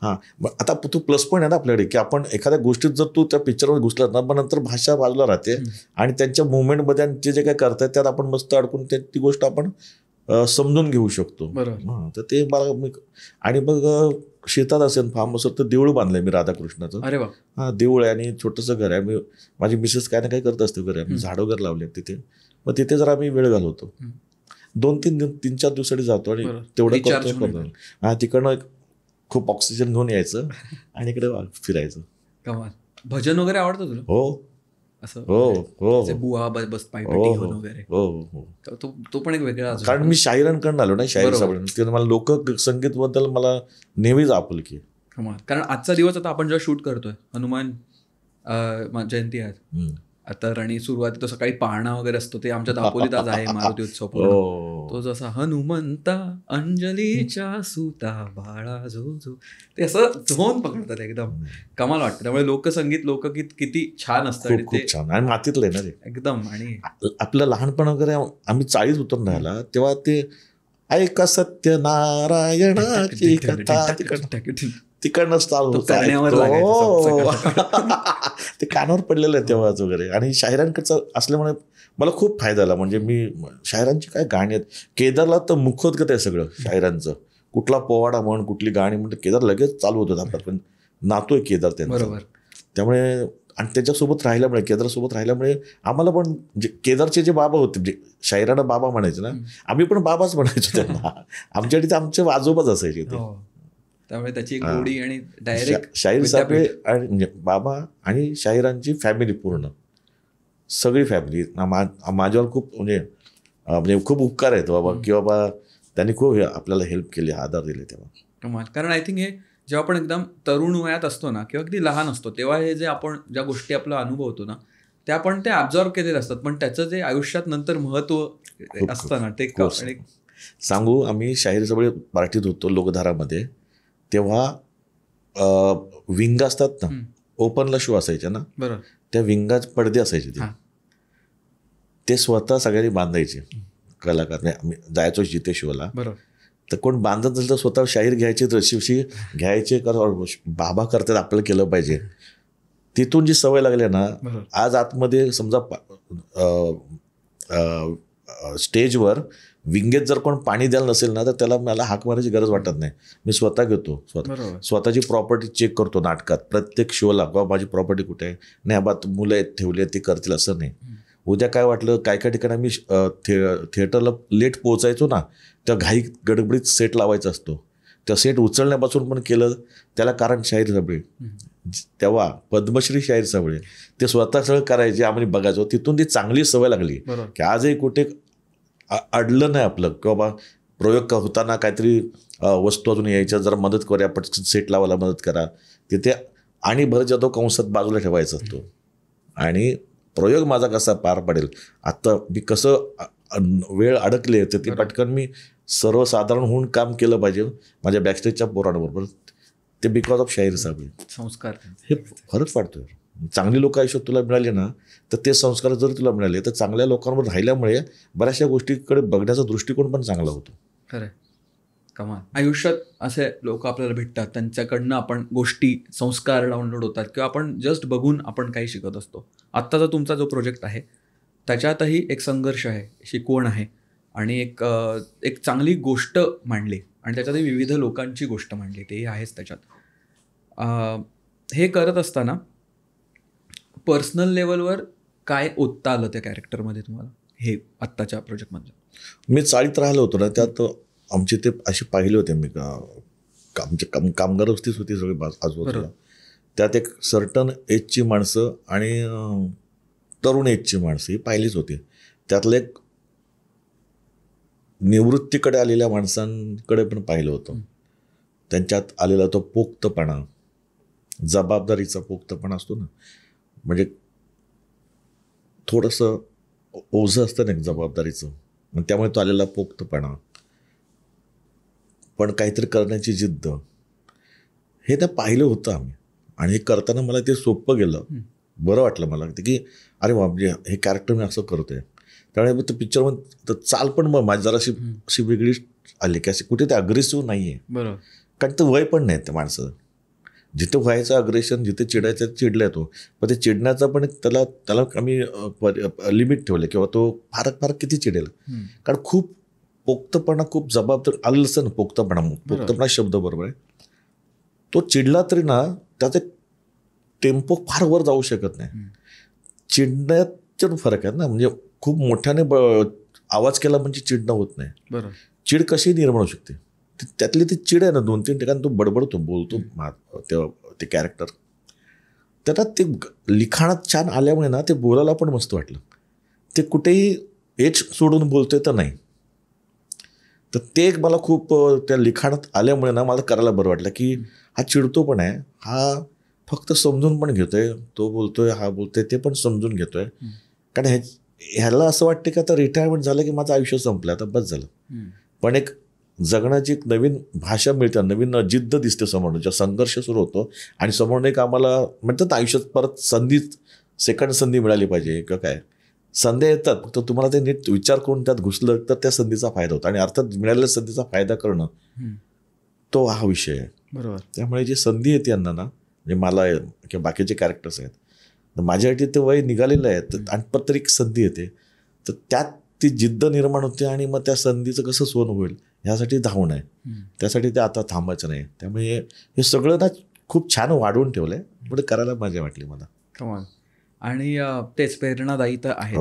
हां, आता तू प्लस पॉईंट आहे ना आपल्याकडे की आपण एखाद्या गोष्टीत जर तू त्या पिक्चरमध्ये घुसलात ना, मग नंतर भाषा बाजूला राहते आणि त्यांच्या मुवमेंटमध्ये आणि ते जे काय करतायत त्यात आपण मस्त अडकून ती गोष्ट आपण समजून घेऊ शकतो. हां, तर ते मला. आणि मग शेतात असेल फार्म हाऊस तर देऊळ बांधलंय मी राधाकृष्णाचं. अरे वा. हां, देऊळ आहे आणि छोटंसं घर आहे. माझी मिसेस काय ना काय करत असते घरी, आम्ही झाडं वगैरे लावले तिथे, मग तिथे जर आम्ही वेळ घालवतो. 2-3-4 दिवसासाठी जातो आणि तेवढं करतो. हां, तिकडनं खूप ऑक्सिजन घेऊन यायचं आणि इकडे फिरायचं. भजन वगैरे आवडतं तुला? हो, बुवा बस वगैरे. तो पण एक वेगळा. कारण मी शाहिरांकडून आलो ना, शाहीर मला लोकसंगीत बद्दल मला नेहमीच आपुलकी. कारण आजचा दिवस आता आपण जेव्हा शूट करतोय, हनुमान जयंती आहे तर, आणि सुरुवाती तो सकाळी पाळणा वगैरे असतो, ते आमच्या दापोलीत आज आहे मारुती उत्सव. तो जसा हनुमंता अंजलीच्या सुता बाळा जो ते असं झोन पकडतात एकदम. कमाल वाटतं. त्यामुळे लोकसंगीत लोकगीत किती छान असतं, खूप छान आणि मातीतलं आहे ना ते एकदम. आणि आपलं लहानपण वगैरे आम्ही 40 उतरून राहिला तेव्हा ते ऐका सत्यनारायणाची कथा तिकडनं चालू ते कानावर पडलेलं आहे तेव्हाच वगैरे. आणि शाहिरांकडचं असल्यामुळे मला खूप फायदा झाला. म्हणजे मी शाहिरांची काय गाणी आहेत, केदारला तर मुखोद्गत आहे सगळं शाहिरांचं. कुठला पोवाडा म्हण, कुठली गाणी म्हणते, केदार लगेच चालू होतं आपल्यात. पण नातोय केदार त्यांना, बरोबर. त्यामुळे आणि त्याच्यासोबत राहिल्यामुळे, केदारसोबत राहिल्यामुळे आम्हाला पण म्हणजे केदारचे जे बाबा होते, म्हणजे शाहिरांना बाबा म्हणायचे ना, आम्ही पण बाबाच म्हणायचो त्यांना. आमच्याकडे ते आमचे आजोबाच असायचे ते. त्यामुळे त्याची एक गोडी आणि डायरेक्ट शाहीर साहेब आणि म्हणजे बाबा आणि शाहिरांची फॅमिली पूर्ण सगळी फॅमिली माझ्यावर खूप म्हणजे खूप उपकार आहेत बाबा, की बाबा त्यांनी खूप आपल्याला हेल्प केली, आधार दिले तेव्हा. कारण आय थिंक हे जेव्हा आपण एकदम तरुण वयात असतो ना, किंवा अगदी लहान असतो, तेव्हा हे जे आपण ज्या गोष्टी आपला अनुभव होतो ना, ते आपण ते ॲब्झॉर्ब केलेले असतात, पण त्याचं जे आयुष्यात नंतर महत्त्व असतं ना ते सांगू. आम्ही शाहीर सगळे पार्टीत होतो लोकधारामध्ये, तेव्हा विंग असतात ना, ओपनला शो असायच्या ना, बरोबर, त्या विंगात पडदे असायचे ते स्वतः सगळ्यांनी बांधायचे कलाकार. आम्ही जायचो जिथे शोला, बरोबर, तर कोण बांधत असेल तर स्वतः शाहीर घ्यायचे, रशीवशी घ्यायचे, बाबा करतात आपल्याला केलं पाहिजे. तिथून जी सवय लागली ना, आज आतमध्ये समजा स्टेजवर विंगेत जर कोण पाणी द्यायला नसेल ना, तर त्याला मला हाक मारायची गरज वाटत नाही. मी स्वतः घेतो, स्वतःची प्रॉपर्टी चेक करतो नाटकात प्रत्येक शोला, बाबा माझी प्रॉपर्टी कुठे आहे, नाही बा मुलं आहेत ठेवले ते करतील असं नाही. उद्या काय वाटलं, काय ठिकाणी आम्ही थिएटरला लेट पोहोचायचो ना, त्या घाई गडबडीत सेट लावायचा असतो, त्या सेट उचलण्यापासून पण केलं. त्याला कारण शाहीर साबळे, तेव्हा पद्मश्री शाहीर साबळे, ते स्वतः सगळं करायचे, आम्ही बघायचो. तिथून ती चांगली सवय लागली की आजही कुठे अडलं नाही आपलं, की बाबा प्रयोग होताना काहीतरी वस्तू अजून यायच्या, जरा मदत करूया, पटकन सेट लावायला मदत करा. तिथे आणि भरत जाधव कंसात बाजूला ठेवायचा तो, आणि प्रयोग माझा कसा पार पडेल, आता मी कसं वेळ अडकले तर ते पटकन मी सर्वसाधारण होऊन काम केलं पाहिजे माझ्या बॅकस्टेजच्या पोरांबरोबर. ते बिकॉज ऑफ शाहीर साबळे संस्कार, हे फरक पडतोय. चांगली लोक आयुष्यात तुला मिळाली ना, तर ते संस्कार जर तुला मिळाले तर चांगल्या लोकांवर राहिल्यामुळे बऱ्याचशा गोष्टीकडे बघण्याचा दृष्टिकोन पण चांगला होतो. खरं कमाल. आयुष्यात असे लोक आपल्याला भेटतात, त्यांच्याकडनं आपण गोष्टी, संस्कार डाउनलोड होतात, किंवा आपण जस्ट बघून आपण काही शिकत असतो. आत्ताचा तुमचा जो प्रोजेक्ट आहे त्याच्यातही एक संघर्ष आहे, शिकवण आहे, आणि एक चांगली गोष्ट मांडली, आणि त्याच्यातही विविध लोकांची गोष्ट मांडली, तेही आहेच त्याच्यात. हे करत असताना पर्सनल लेवलवर काय ओतता आलं त्या कॅरेक्टरमध्ये तुम्हाला, हे आत्ताच्या प्रोजेक्टमध्ये? मी चाळीत राहिलो होतो ना, त्यात आमचे ते असे पाहिले होते मी, आमचे कामगार वस्तीच होती सगळी आजूबाजूला. त्यात एक सर्टन एजची माणसं आणि तरुण एजची माणसं ही पाहिलीच होती. त्यातलं एक निवृत्तीकडे आलेल्या माणसांकडे पण पाहिलं होतं. त्यांच्यात आलेला तो पोक्तपणा, जबाबदारीचा पोक्तपणा असतो ना, म्हणजे थोडंसं ओझं असतं ना एक जबाबदारीचं, मग त्यामुळे तो आलेला पोक्तपणा, पण काहीतरी करण्याची जिद्द, हे त्या पाहिलं होतं आम्ही. आणि हे करताना मला ते सोपं गेलं, बरं वाटलं मला की अरे म्हणजे हे कॅरेक्टर मी असं करतोय. त्यामुळे ते पिक्चरमध्ये चाल पण मग माझी जरा अशी वेगळी आली, की अशी कुठे ते अग्रेसिव्ह नाही आहे. बरोबर, कारण ते वय पण नाही त्या माणसाचं. जिथे व्हायचं अग्रेशन, जिथे चिडायचं चिडला तो, पण ते चिडण्याचा पण त्याला आम्ही लिमिट ठेवलं, किंवा तो फार किती चिडेल. कारण खूप पोक्तपणा, खूप जबाबदार आलं असतं ना, पोक्तपणा शब्द बरोबर आहे. तो चिडला तरी ना त्याचा टेम्पो फार वर जाऊ शकत नाही. चिडण्यात फरक आहे ना, म्हणजे खूप मोठ्याने आवाज केला म्हणजे चिडणं होत नाही. बरोबर, चिड कशी निर्माण होऊ शकते, त्यातली ती चिड आहे ना, 2-3 ठिकाणी तो बडबडतो, बोलतो ते कॅरेक्टर. त्याला ते लिखाणात छान आल्यामुळे ना ते बोलायला पण मस्त वाटलं. ते कुठेही एच सोडून बोलतोय तर नाही, तर ते एक मला खूप त्या लिखाणात आल्यामुळे ना मला करायला बरं वाटलं, की हा चिडतो पण आहे, हा फक्त समजून पण घेतोय, तो बोलतोय, हा बोलतोय, ते पण समजून घेतोय. कारण ह्याला असं वाटतं की आता रिटायरमेंट झालं की माझं आयुष्य संपलं, आता बस झालं. पण एक जगण्याची एक नवीन भाषा मिळते, नवीन जिद्द दिसते समोर, जेव्हा संघर्ष सुरू होतो, आणि समोर एक आम्हाला म्हणतात आयुष्यात परत सेकंड संधी मिळाली पाहिजे, किंवा काय संधी येतात, फक्त तुम्हाला ते नीट विचार करून त्यात घुसलं तर त्या संधीचा फायदा होतो. आणि अर्थात मिळालेल्या संधीचा फायदा करणं, तो हा विषय आहे. बरोबर. त्यामुळे जी संधी येते यांना ना, म्हणजे मला किंवा बाकीचे कॅरेक्टर्स आहेत, तर माझ्यासाठी ते वय निघालेलं आहे, आणि परत एक संधी येते, तर त्यात ती जिद्द निर्माण होते, आणि मग त्या संधीचं कसं सोन होईल ह्यासाठी धावणं आहे. त्यासाठी ते आता थांबायचं नाही. त्यामुळे हे सगळं ना खूप छान वाढवून ठेवलंय, पुढे करायला मजा वाटली मला. कमाल. आणि तेच प्रेरणादायी तर आहे.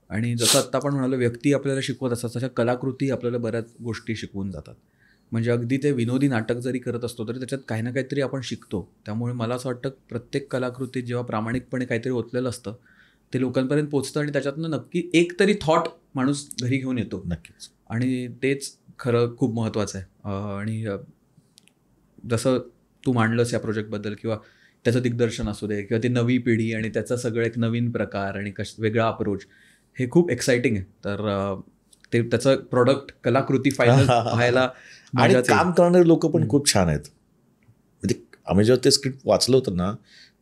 आणि जसं आत्ता आपण म्हणालो, व्यक्ती आपल्याला शिकवत असतात, तशा कलाकृती आपल्याला बऱ्याच गोष्टी शिकवून जातात. म्हणजे अगदी ते विनोदी नाटक जरी करत असतो तरी त्याच्यात काही ना काहीतरी आपण शिकतो. त्यामुळे मला असं वाटतं प्रत्येक कलाकृतीत जेव्हा प्रामाणिकपणे काहीतरी ओतलेलं असतं ते लोकांपर्यंत पोचतं, आणि त्याच्यातनं नक्की एक तरी थॉट माणूस घरी घेऊन येतो. नक्कीच. आणि तेच खरं खूप महत्त्वाचं आहे. आणि जसं तू मांडलंस या प्रोजेक्टबद्दल, किंवा त्याचं दिग्दर्शन असू दे, किंवा ती नवी पिढी आणि त्याचा सगळं एक नवीन प्रकार आणि वेगळा अप्रोच, हे खूप एक्साइटिंग आहे. तर ते त्याचं प्रोडक्ट, कलाकृती फायनल व्हायला, आणि काम करणारे लोक पण खूप छान आहेत. म्हणजे आम्ही जेव्हा ते स्क्रिप्ट वाचलं होतं ना,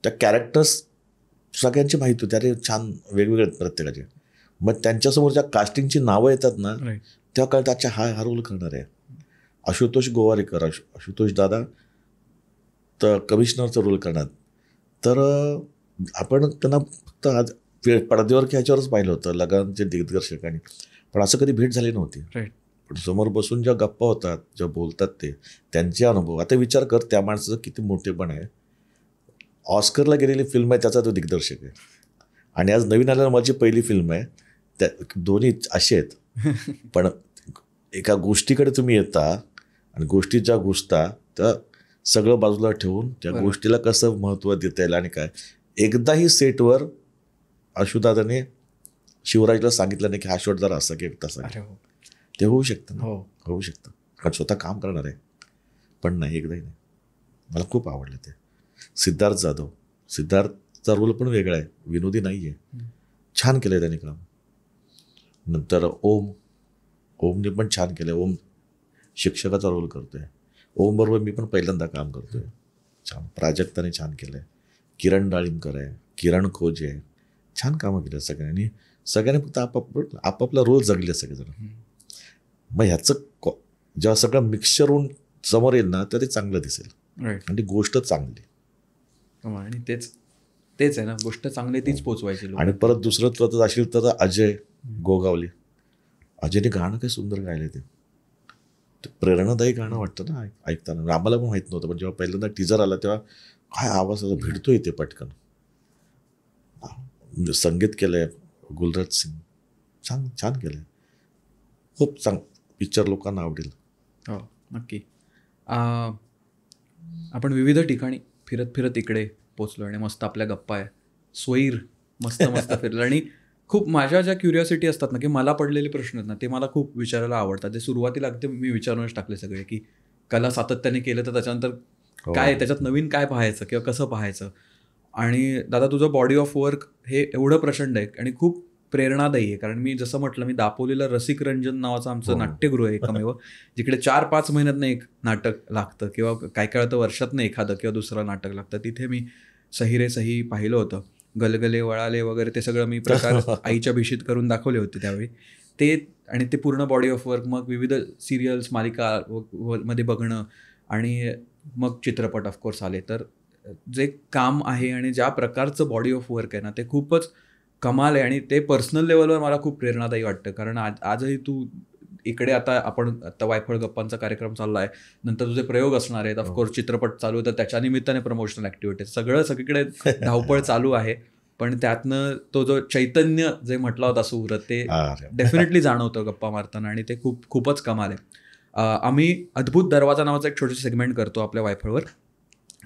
त्या कॅरेक्टर्स सगळ्यांची माहिती होती, अरे छान वेगवेगळे आहेत प्रत्येकाचे. मग त्यांच्यासमोर ज्या कास्टिंगची नावं येतात ना, तेव्हा कळतं अच्छा हा रोल करणार आहे. आशुतोष गोवारीकर, आशुतोष दादा तर कमिशनरचा रोल करणार. तर आपण त्यांना फक्त आज पडद्यावर ह्याच्यावरच पाहिलं होतं, लगानचे दिग्दर्शकांनी, पण असं कधी भेट झाली नव्हती. पण समोर बसून ज्या गप्पा होतात, ज्या बोलतात ते त्यांचे अनुभव. आता विचार कर, त्या माणसाचं किती मोठेपण आहे. ऑस्करला गेलेली फिल्म आहे, त्याचा तो दिग्दर्शक आहे, आणि आज नवीन आलेला माझी पहिली फिल्म आहे. त्या दोन्ही असे आहेत. पण एका गोष्टीकडे तुम्ही येता आणि गोष्टी ज्या घुसतात त्या सगळं बाजूला ठेवून त्या गोष्टीला कसं महत्त्व देता येईल आणि काय. एकदाही सेटवर आशुदादाने शिवराजला सांगितलं नाही की हा शॉट जरा असं की तसा, ते होऊ शकतं ना. होऊ शकतं कारण स्वतः काम करणार आहे. पण नाही, एकदाही नाही. मला खूप आवडलं ते. सिद्धार्थ जाधव, सिद्धार्थचा रोल पण वेगळा आहे, विनोदी नाही आहे, छान केलं आहे त्याने काम. नंतर ओमने पण छान केलं आहे. ओम शिक्षकाचा रोल करतोय. ओम बरोबर मी पण पहिल्यांदा काम करतोय. छान. प्राजक्ताने छान केलं आहे. किरण डाळिंबकर आहे, किरण खोज आहे, छान कामं केली सगळ्यांनी. सगळ्यांनी फक्त आपापला रोल जगले सगळेजण. मग ह्याचं जेव्हा सगळं मिक्सचर होऊन समोर येईल ना तर ते चांगलं दिसेल आणि ती गोष्ट चांगली. आणि तेच आहे ना, गोष्ट चांगली तीच पोचवायची. आणि परत दुसरं तुला असेल तर अजय गोगावले, अजयने गाणं काय सुंदर गायलं. ते प्रेरणादायी गाणं वाटतं ना ऐकताना. आम्हाला पण माहीत नव्हतं, पण जेव्हा पहिल्यांदा टीजर आला तेव्हा काय आवाज भिडतोय ते पटकन. संगीत केलंय गुलराज सिंग, छान केलंय. खूप पिक्चर लोकांना आवडेल. हो नक्की. आपण विविध ठिकाणी फिरत इकडे पोचलो आणि मस्त आपल्या गप्पा आहे. स्वैर मस्त फिरलं. आणि खूप माझ्या ज्या क्युरिओसिटी असतात ना, की मला पडलेले प्रश्न आहेत ना, ते मला खूप विचारायला आवडतात. ते सुरुवातीला अगदी मी विचारूनच टाकले सगळे, की कला सातत्याने केलं तर त्याच्यानंतर काय, त्याच्यात नवीन काय पाहायचं किंवा कसं पाहायचं. आणि दादा तुझं बॉडी ऑफ वर्क हे एवढं प्रचंड आहे आणि खूप प्रेरणादायी आहे. कारण मी जसं म्हटलं, मी दापोलीला रसिक रंजन नावाचं आमचं नाट्यगृह आहे एकमेव, जिकडे 4-5 महिन्यातनं एक नाटक लागतं किंवा काय काय तर वर्षातनं एखादं किंवा दुसरं नाटक लागतं. तिथे मी सही रे सही पाहिलं होतं. गलगले वळाले वगैरे ते सगळं मी प्रकार आईच्या भिशीत करून दाखवले होते त्यावेळी ते. आणि ते पूर्ण बॉडी ऑफ वर्क, मग विविध सिरियल्स मालिका मध्ये बघणं आणि मग चित्रपट ऑफकोर्स आले. तर जे काम आहे आणि ज्या प्रकारचं बॉडी ऑफ वर्क आहे ना, ते खूपच कमाल आहे. आणि ते पर्सनल लेवलवर मला खूप प्रेरणादायी वाटतं. कारण आजही तू इकडे आता वायफळ गप्पांचा कार्यक्रम चालला आहे, नंतर तुझे प्रयोग असणार आहेत, ऑफकोर्स चित्रपट चालू आहे, तर त्याच्या निमित्ताने प्रमोशनल ॲक्टिव्हिटीज सगळीकडे धावपळ चालू आहे. पण त्यातनं तो जो चैतन्य जे म्हटला होता सुरत, ते डेफिनेटली जाणवतं गप्पा मारताना आणि ते खूपच कमाल आहे. आम्ही अद्भुत दरवाजा नावाचा एक छोटीशी सेगमेंट करतो आपल्या वायफळवर,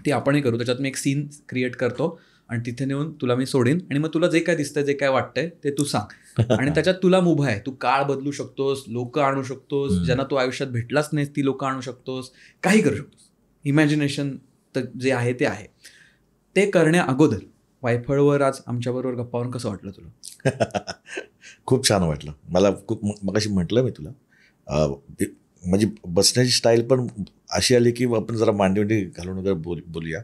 ती आपणही करू. त्याच्यात मी एक सीन क्रिएट करतो आणि तिथे नेऊन तुला मी सोडीन आणि मग तुला जे काय दिसतंय, जे काय वाटतंय ते तू सांग. आणि त्याच्यात तुला मुभा आहे, तू काळ बदलू शकतोस, लोक आणू शकतोस, ज्यांना तू आयुष्यात भेटलाच नाहीस ती लोक आणू शकतोस, काही करू शकतोस. इमॅजिनेशन तर जे आहे ते आहे. ते करण्या अगोदर वायफळवर आज आमच्याबरोबर गप्पावर कसं वाटलं तुला? खूप छान वाटलं मला. खूप मगाशी म्हटलं मी तुला, माझी बसण्याची स्टाईल पण अशी आली की आपण जरा मांडी घालून वगैरे बोलूया.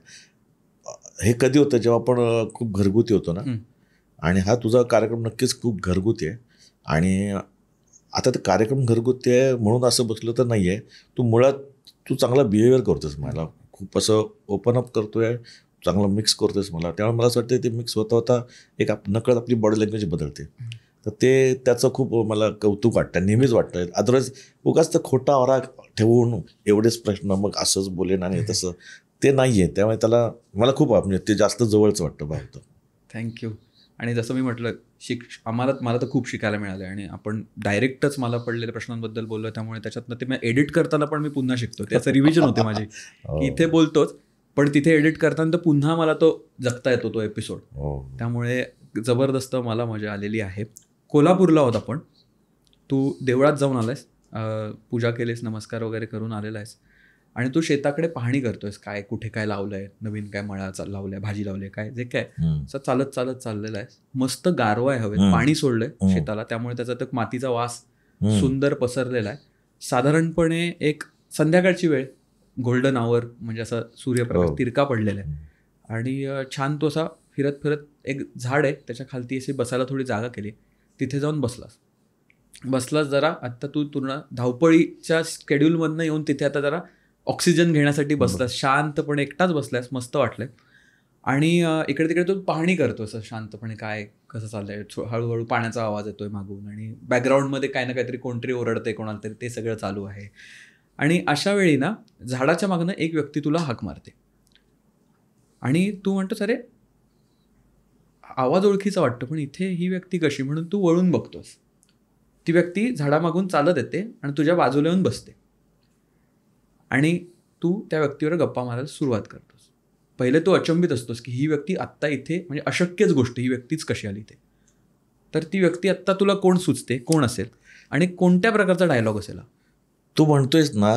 हे कधी होतं जेव्हा आपण खूप घरगुती होतो ना, आणि हा तुझा कार्यक्रम नक्कीच खूप घरगुती आहे. आणि आता ते कार्यक्रम घरगुती आहे म्हणून असं बसलं तर नाही आहे. तू मुळात चांगला बिहेवियर करतोस, मला खूप असं ओपन अप करतोय, चांगलं मिक्स करतोस मला. त्यामुळे मला असं वाटतं ते मिक्स होता एक नकळत आपली बॉडी लँग्वेज बदलते. तर ते त्याचं खूप मला कौतुक वाटतं, नेहमीच वाटतं. अदरवाईज उगाच तर खोटा आवारा ठेवून एवढेच प्रश्न मग असंच बोलेन आणि तसं ते नाही आहे. त्यामुळे मला खूप म्हणजे ते जास्त जवळचं वाटतं भावतं. थँक्यू. आणि जसं मी म्हटलं, मला तर खूप शिकायला मिळालं आणि आपण डायरेक्टच मला पडलेल्या प्रश्नांबद्दल बोललो, त्यामुळे त्याच्यातनं ते मी एडिट करताना पण मी पुन्हा शिकतो. त्याचं रिव्हिजन होते माझी, की इथे बोलतोच पण तिथे एडिट करताना तर पुन्हा मला तो जगता येतो तो एपिसोड. त्यामुळे जबरदस्त मला मजा आलेली आहे. कोल्हापूरला होता पण तू देवळात जाऊन आलायस, पूजा केलीस, नमस्कार वगैरे करून आलेला आहेस आणि तू शेताकडे पाहणी करतोयस, काय कुठे काय लावलंय, नवीन काय मळा लावलाय, भाजी लावले, काय जे काय असं चालत चाललेला आहेस. मस्त गारवा आहे हवेत, पाणी सोडलंय शेताला, त्यामुळे त्याचा तो मातीचा वास सुंदर पसरलेला आहे. साधारणपणे एक संध्याकाळची वेळ, गोल्डन आवर, म्हणजे असा सूर्यप्रकाश तिरका पडलेला आहे आणि छान तो असा फिरत एक झाड आहे त्याच्या खालती अशी बसायला थोडी जागा केली, तिथे जाऊन बसलास जरा. आत्ता तू पूर्ण धावपळीच्या स्केड्यूलमधनं येऊन तिथे आता जरा ऑक्सिजन घेण्यासाठी बसलास, शांतपणे एकटाच बसलास, मस्त वाटलंय. आणि इकडे तिकडे तू पाहणी करतोस शांतपणे, काय कसं चाललंय. हळूहळू पाण्याचा आवाज येतोय मागून आणि बॅकग्राऊंडमध्ये काही ना काहीतरी कोणतरी ओरडते कोणाला तरी, ते सगळं चालू आहे. आणि अशा वेळी ना झाडाच्या मागनं एक व्यक्ती तुला हाक मारते आणि तू म्हणतोस अरे आवाज ओळखीचा वाटतो, पण इथे ही व्यक्ती कशी, म्हणून तू वळून बघतोस. ती व्यक्ती झाडामागून चालत येते आणि तुझ्या बाजूला येऊन बसते आणि तू त्या व्यक्तीवर गप्पा मारायला सुरुवात करतोस. पहिले तू अचंबित असतोस की ही व्यक्ती आत्ता इथे, म्हणजे अशक्यच गोष्ट, ही व्यक्तीच कशी आली इथे. तर ती व्यक्ती आत्ता तुला कोण सुचते, कोण असेल आणि कोणत्या प्रकारचा डायलॉग असेल? तू म्हणतोयस ना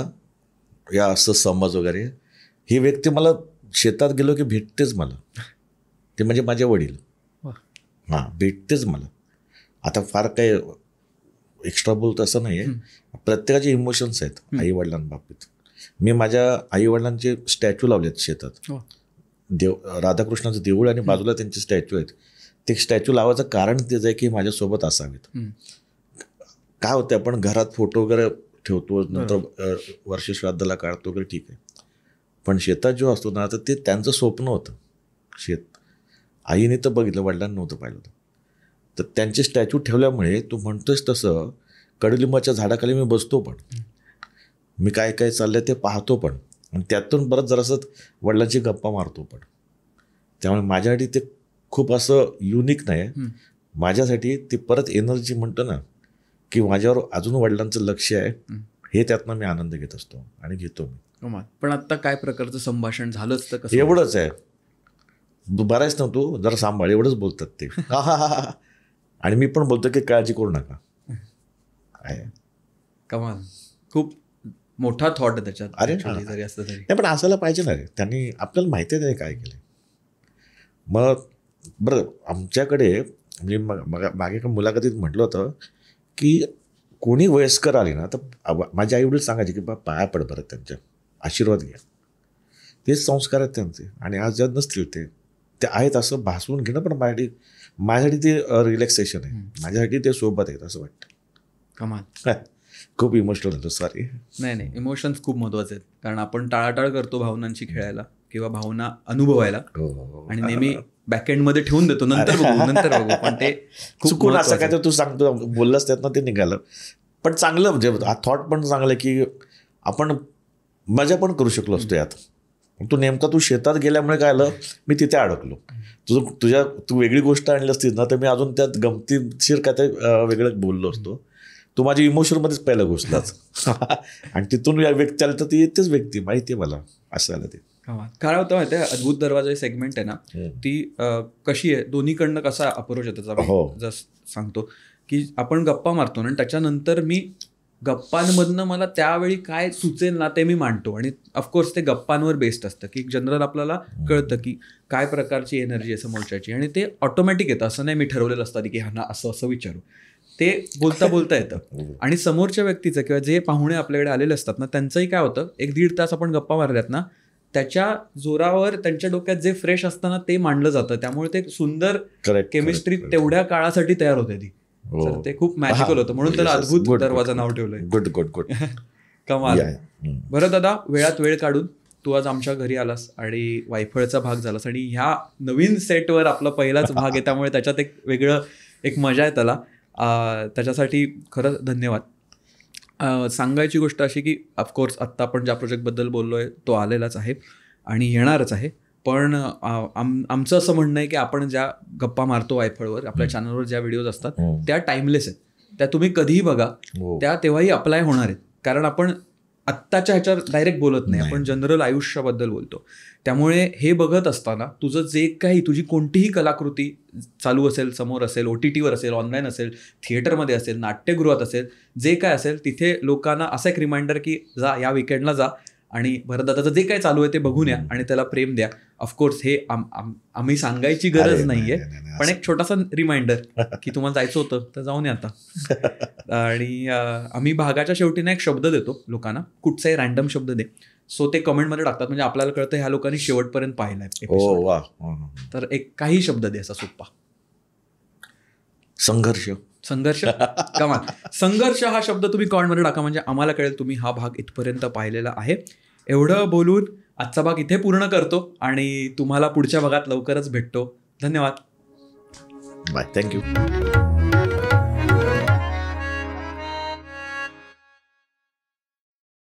या असं समज वगैरे, ही व्यक्ती मला शेतात गेलो की भेटतेच मला. ते म्हणजे माझे वडील. हां, भेटतेच मला. आता फार काही एक्स्ट्रा बोलतो असं नाही आहे. प्रत्येकाचे इमोशन्स आहेत आईवडिलांबाबतीत. मी माझ्या आईवडिलांचे स्टॅच्यू लावलेत शेतात. राधाकृष्णाचं देऊळ आणि बाजूला त्यांचे स्टॅच्यू आहेत. ते स्टॅच्यू लावायचं कारण तेच आहे की माझ्यासोबत असावेत. काय होतं, आपण घरात फोटो वगैरे ठेवतो, नंतर वर्षश्राद्धाला काढतो वगैरे, ठीक आहे. पण शेतात जो असतो ना, तर ते त्यांचं स्वप्न होतं शेत. आईने तर बघितलं, वडिलांनी नव्हतं पाहिलं. तर त्यांचे स्टॅच्यू ठेवल्यामुळे तू म्हणतोयस तसं कडुलिंबाच्या झाडाखाली मी बसतो, पण मी काय काय चाललंय ते पाहतो, पण आणि त्यातून बरंच जरासं वडिलांची गप्पा मारतो पण. त्यामुळे माझ्यासाठी ते खूप असं युनिक नाही. माझ्यासाठी ती परत एनर्जी म्हणतो ना की माझ्यावर अजून वडिलांचं लक्ष आहे, हे त्यातनं मी आनंद घेत असतो आणि घेतो मी. पण आता काय प्रकारचं संभाषण झालंच तर कसं? एवढंच आहे, बराच ना तू जरा सांभाळ, एवढंच बोलतात ते. आणि मी पण बोलतो की काळजी करू नका. कमाल, खूप मोठा थॉट आहे त्याच्यात. अरे जरी असतं तरी नाही, पण असायला पाहिजे ना रे. त्यांनी आपल्याला माहिती आहे त्याने काय केलं. मग बरं, आमच्याकडे म्हणजे मागे एका मुलाखतीत म्हटलं होतं की कोणी वयस्कर आली ना तर माझे आई वडील सांगायचे की बा पाया पड बरं, त्यांच्या आशीर्वाद घ्या. तेच संस्कार आहेत त्यांचे. आणि आज ज्या नसतील ते आहेत असं भासवून घेणं पण माझ्यासाठी ते रिलॅक्सेशन आहे. माझ्यासाठी ते सोबत आहेत असं वाटतं. कमाल, खूप इमोशनल होतं. सॉरी. नाही, इमोशन्स खूप महत्त्वाचे आहेत. कारण आपण टाळाटाळ करतो भावनांशी खेळायला किंवा भावना अनुभवायला, आणि नेहमी बॅकएंडमध्ये ठेवून देतो, नंतर बघू. पण ते चुकून असं काय तर तू सांगतो बोललास त्यातनं ते निघालं. पण चांगलं, म्हणजे हा थॉट पण चांगलं की आपण मजा पण करू शकलो असतो यात. तू शेतात गेल्यामुळे काय आलं, मी तिथे अडकलो. तू वेगळी गोष्ट आणली असतीस ना तर मी अजून त्यात गमतीशीर काय ते वेगळं बोललो असतो. तू माझ्या इमोशनमध्येच पहिला घुसलाच. आणि तिथून या व्यक्ती आली तर ती येतेच व्यक्ती, माहिती आहे मला असं आलं ते. काय होतं माहिती आहे, अद्भुत दरवाजा सेगमेंट आहे ना, ती कशी आहे, दोन्हीकडनं कसा अप्रोच आहे त्याचा. जस्ट सांगतो की आपण गप्पा मारतो आणि त्याच्यानंतर मी गप्पांमधनं मला त्यावेळी काय सुचेल ना ते मी मांडतो. आणि ऑफकोर्स ते गप्पांवर बेस्ड असतं की जनरल आपल्याला कळतं की काय प्रकारची एनर्जी आहे समोरच्याची, आणि ते ऑटोमॅटिक येतं. असं नाही मी ठरवलेलं असतं की हा ना असं विचारू, ते बोलता येतं. आणि समोरच्या व्यक्तीचं किंवा जे पाहुणे आपल्याकडे आलेले असतात ना, त्यांचंही काय होतं, 1-1.5 तास आपण गप्पा मारल्यात ना, त्याच्या जोरावर त्यांच्या डोक्यात जे फ्रेश असतं ना ते मांडलं जातं. त्यामुळे ते सुंदर केमिस्ट्री तेवढ्या काळासाठी तयार होते ती. तर ते खूप मॅजिकल होतं, म्हणून त्याला अद्भुत दरवाजा नाव ठेवलंय. गुड कमाल. बरं दादा, वेळात वेळ काढून तू आज आमच्या घरी आलास आणि वायफळचा भाग झालास, आणि ह्या नवीन सेटवर आपला पहिलाच भाग आहे, त्यामुळे त्याच्यात एक मजा आहे त्याला. त्याच्यासाठी खरंच धन्यवाद. सांगायची गोष्ट अशी की ऑफकोर्स आत्ता आपण ज्या प्रोजेक्टबद्दल बोललो आहे तो आलेलाच आहे आणि येणारच आहे. पण आमचं असं म्हणणं आहे की आपण ज्या गप्पा मारतो वायफळवर, आपल्या चॅनलवर ज्या व्हिडिओज असतात त्या टाइमलेस आहेत. त्या तुम्ही कधीही बघा, त्या तेव्हाही अप्लाय होणार आहेत. कारण आपण आत्ताच्या ह्याच्यावर डायरेक्ट बोलत नाही, आपण जनरल आयुष्याबद्दल बोलतो. त्यामुळे हे बघत असताना तुझं जे काही, तुझी कोणतीही कलाकृती चालू असेल, समोर असेल, OTTवर असेल, ऑनलाईन असेल, थिएटरमध्ये असेल, नाट्यगृहात असेल, जे काय असेल, तिथे लोकांना असं एक रिमाइंडर की जा, या विकेंडला जा आणि भरतदादाचं जे काय चालू आहे ते बघून या आणि त्याला प्रेम द्या. ऑफकोर्स हे आम्ही सांगायची गरज नाहीये, पण एक छोटासा रिमाइंडर की तुम्हाला जायचं होतं तर जाऊन या आता. आणि आम्ही भागाच्या शेवटी ना एक शब्द देतो लोकांना, कुठचाही रॅन्डम शब्द दे. सो ते कमेंटमध्ये टाकतात, म्हणजे आपल्याला कळतं ह्या लोकांनी शेवटपर्यंत पाहिलाय एपिसोड. तर एक काही शब्द दे असा सोप्पा. संघर्ष. कमाल. संघर्ष हा शब्द तुम्ही कमेंटमध्ये टाका, म्हणजे आम्हाला कळेल तुम्ही हा भाग इथपर्यंत पाहिलेला आहे. एवढं बोलून आजचा भाग इथे पूर्ण करतो आणि तुम्हाला पुढच्या भागात लवकरच भेटतो. धन्यवाद. बाय. थँक्यू.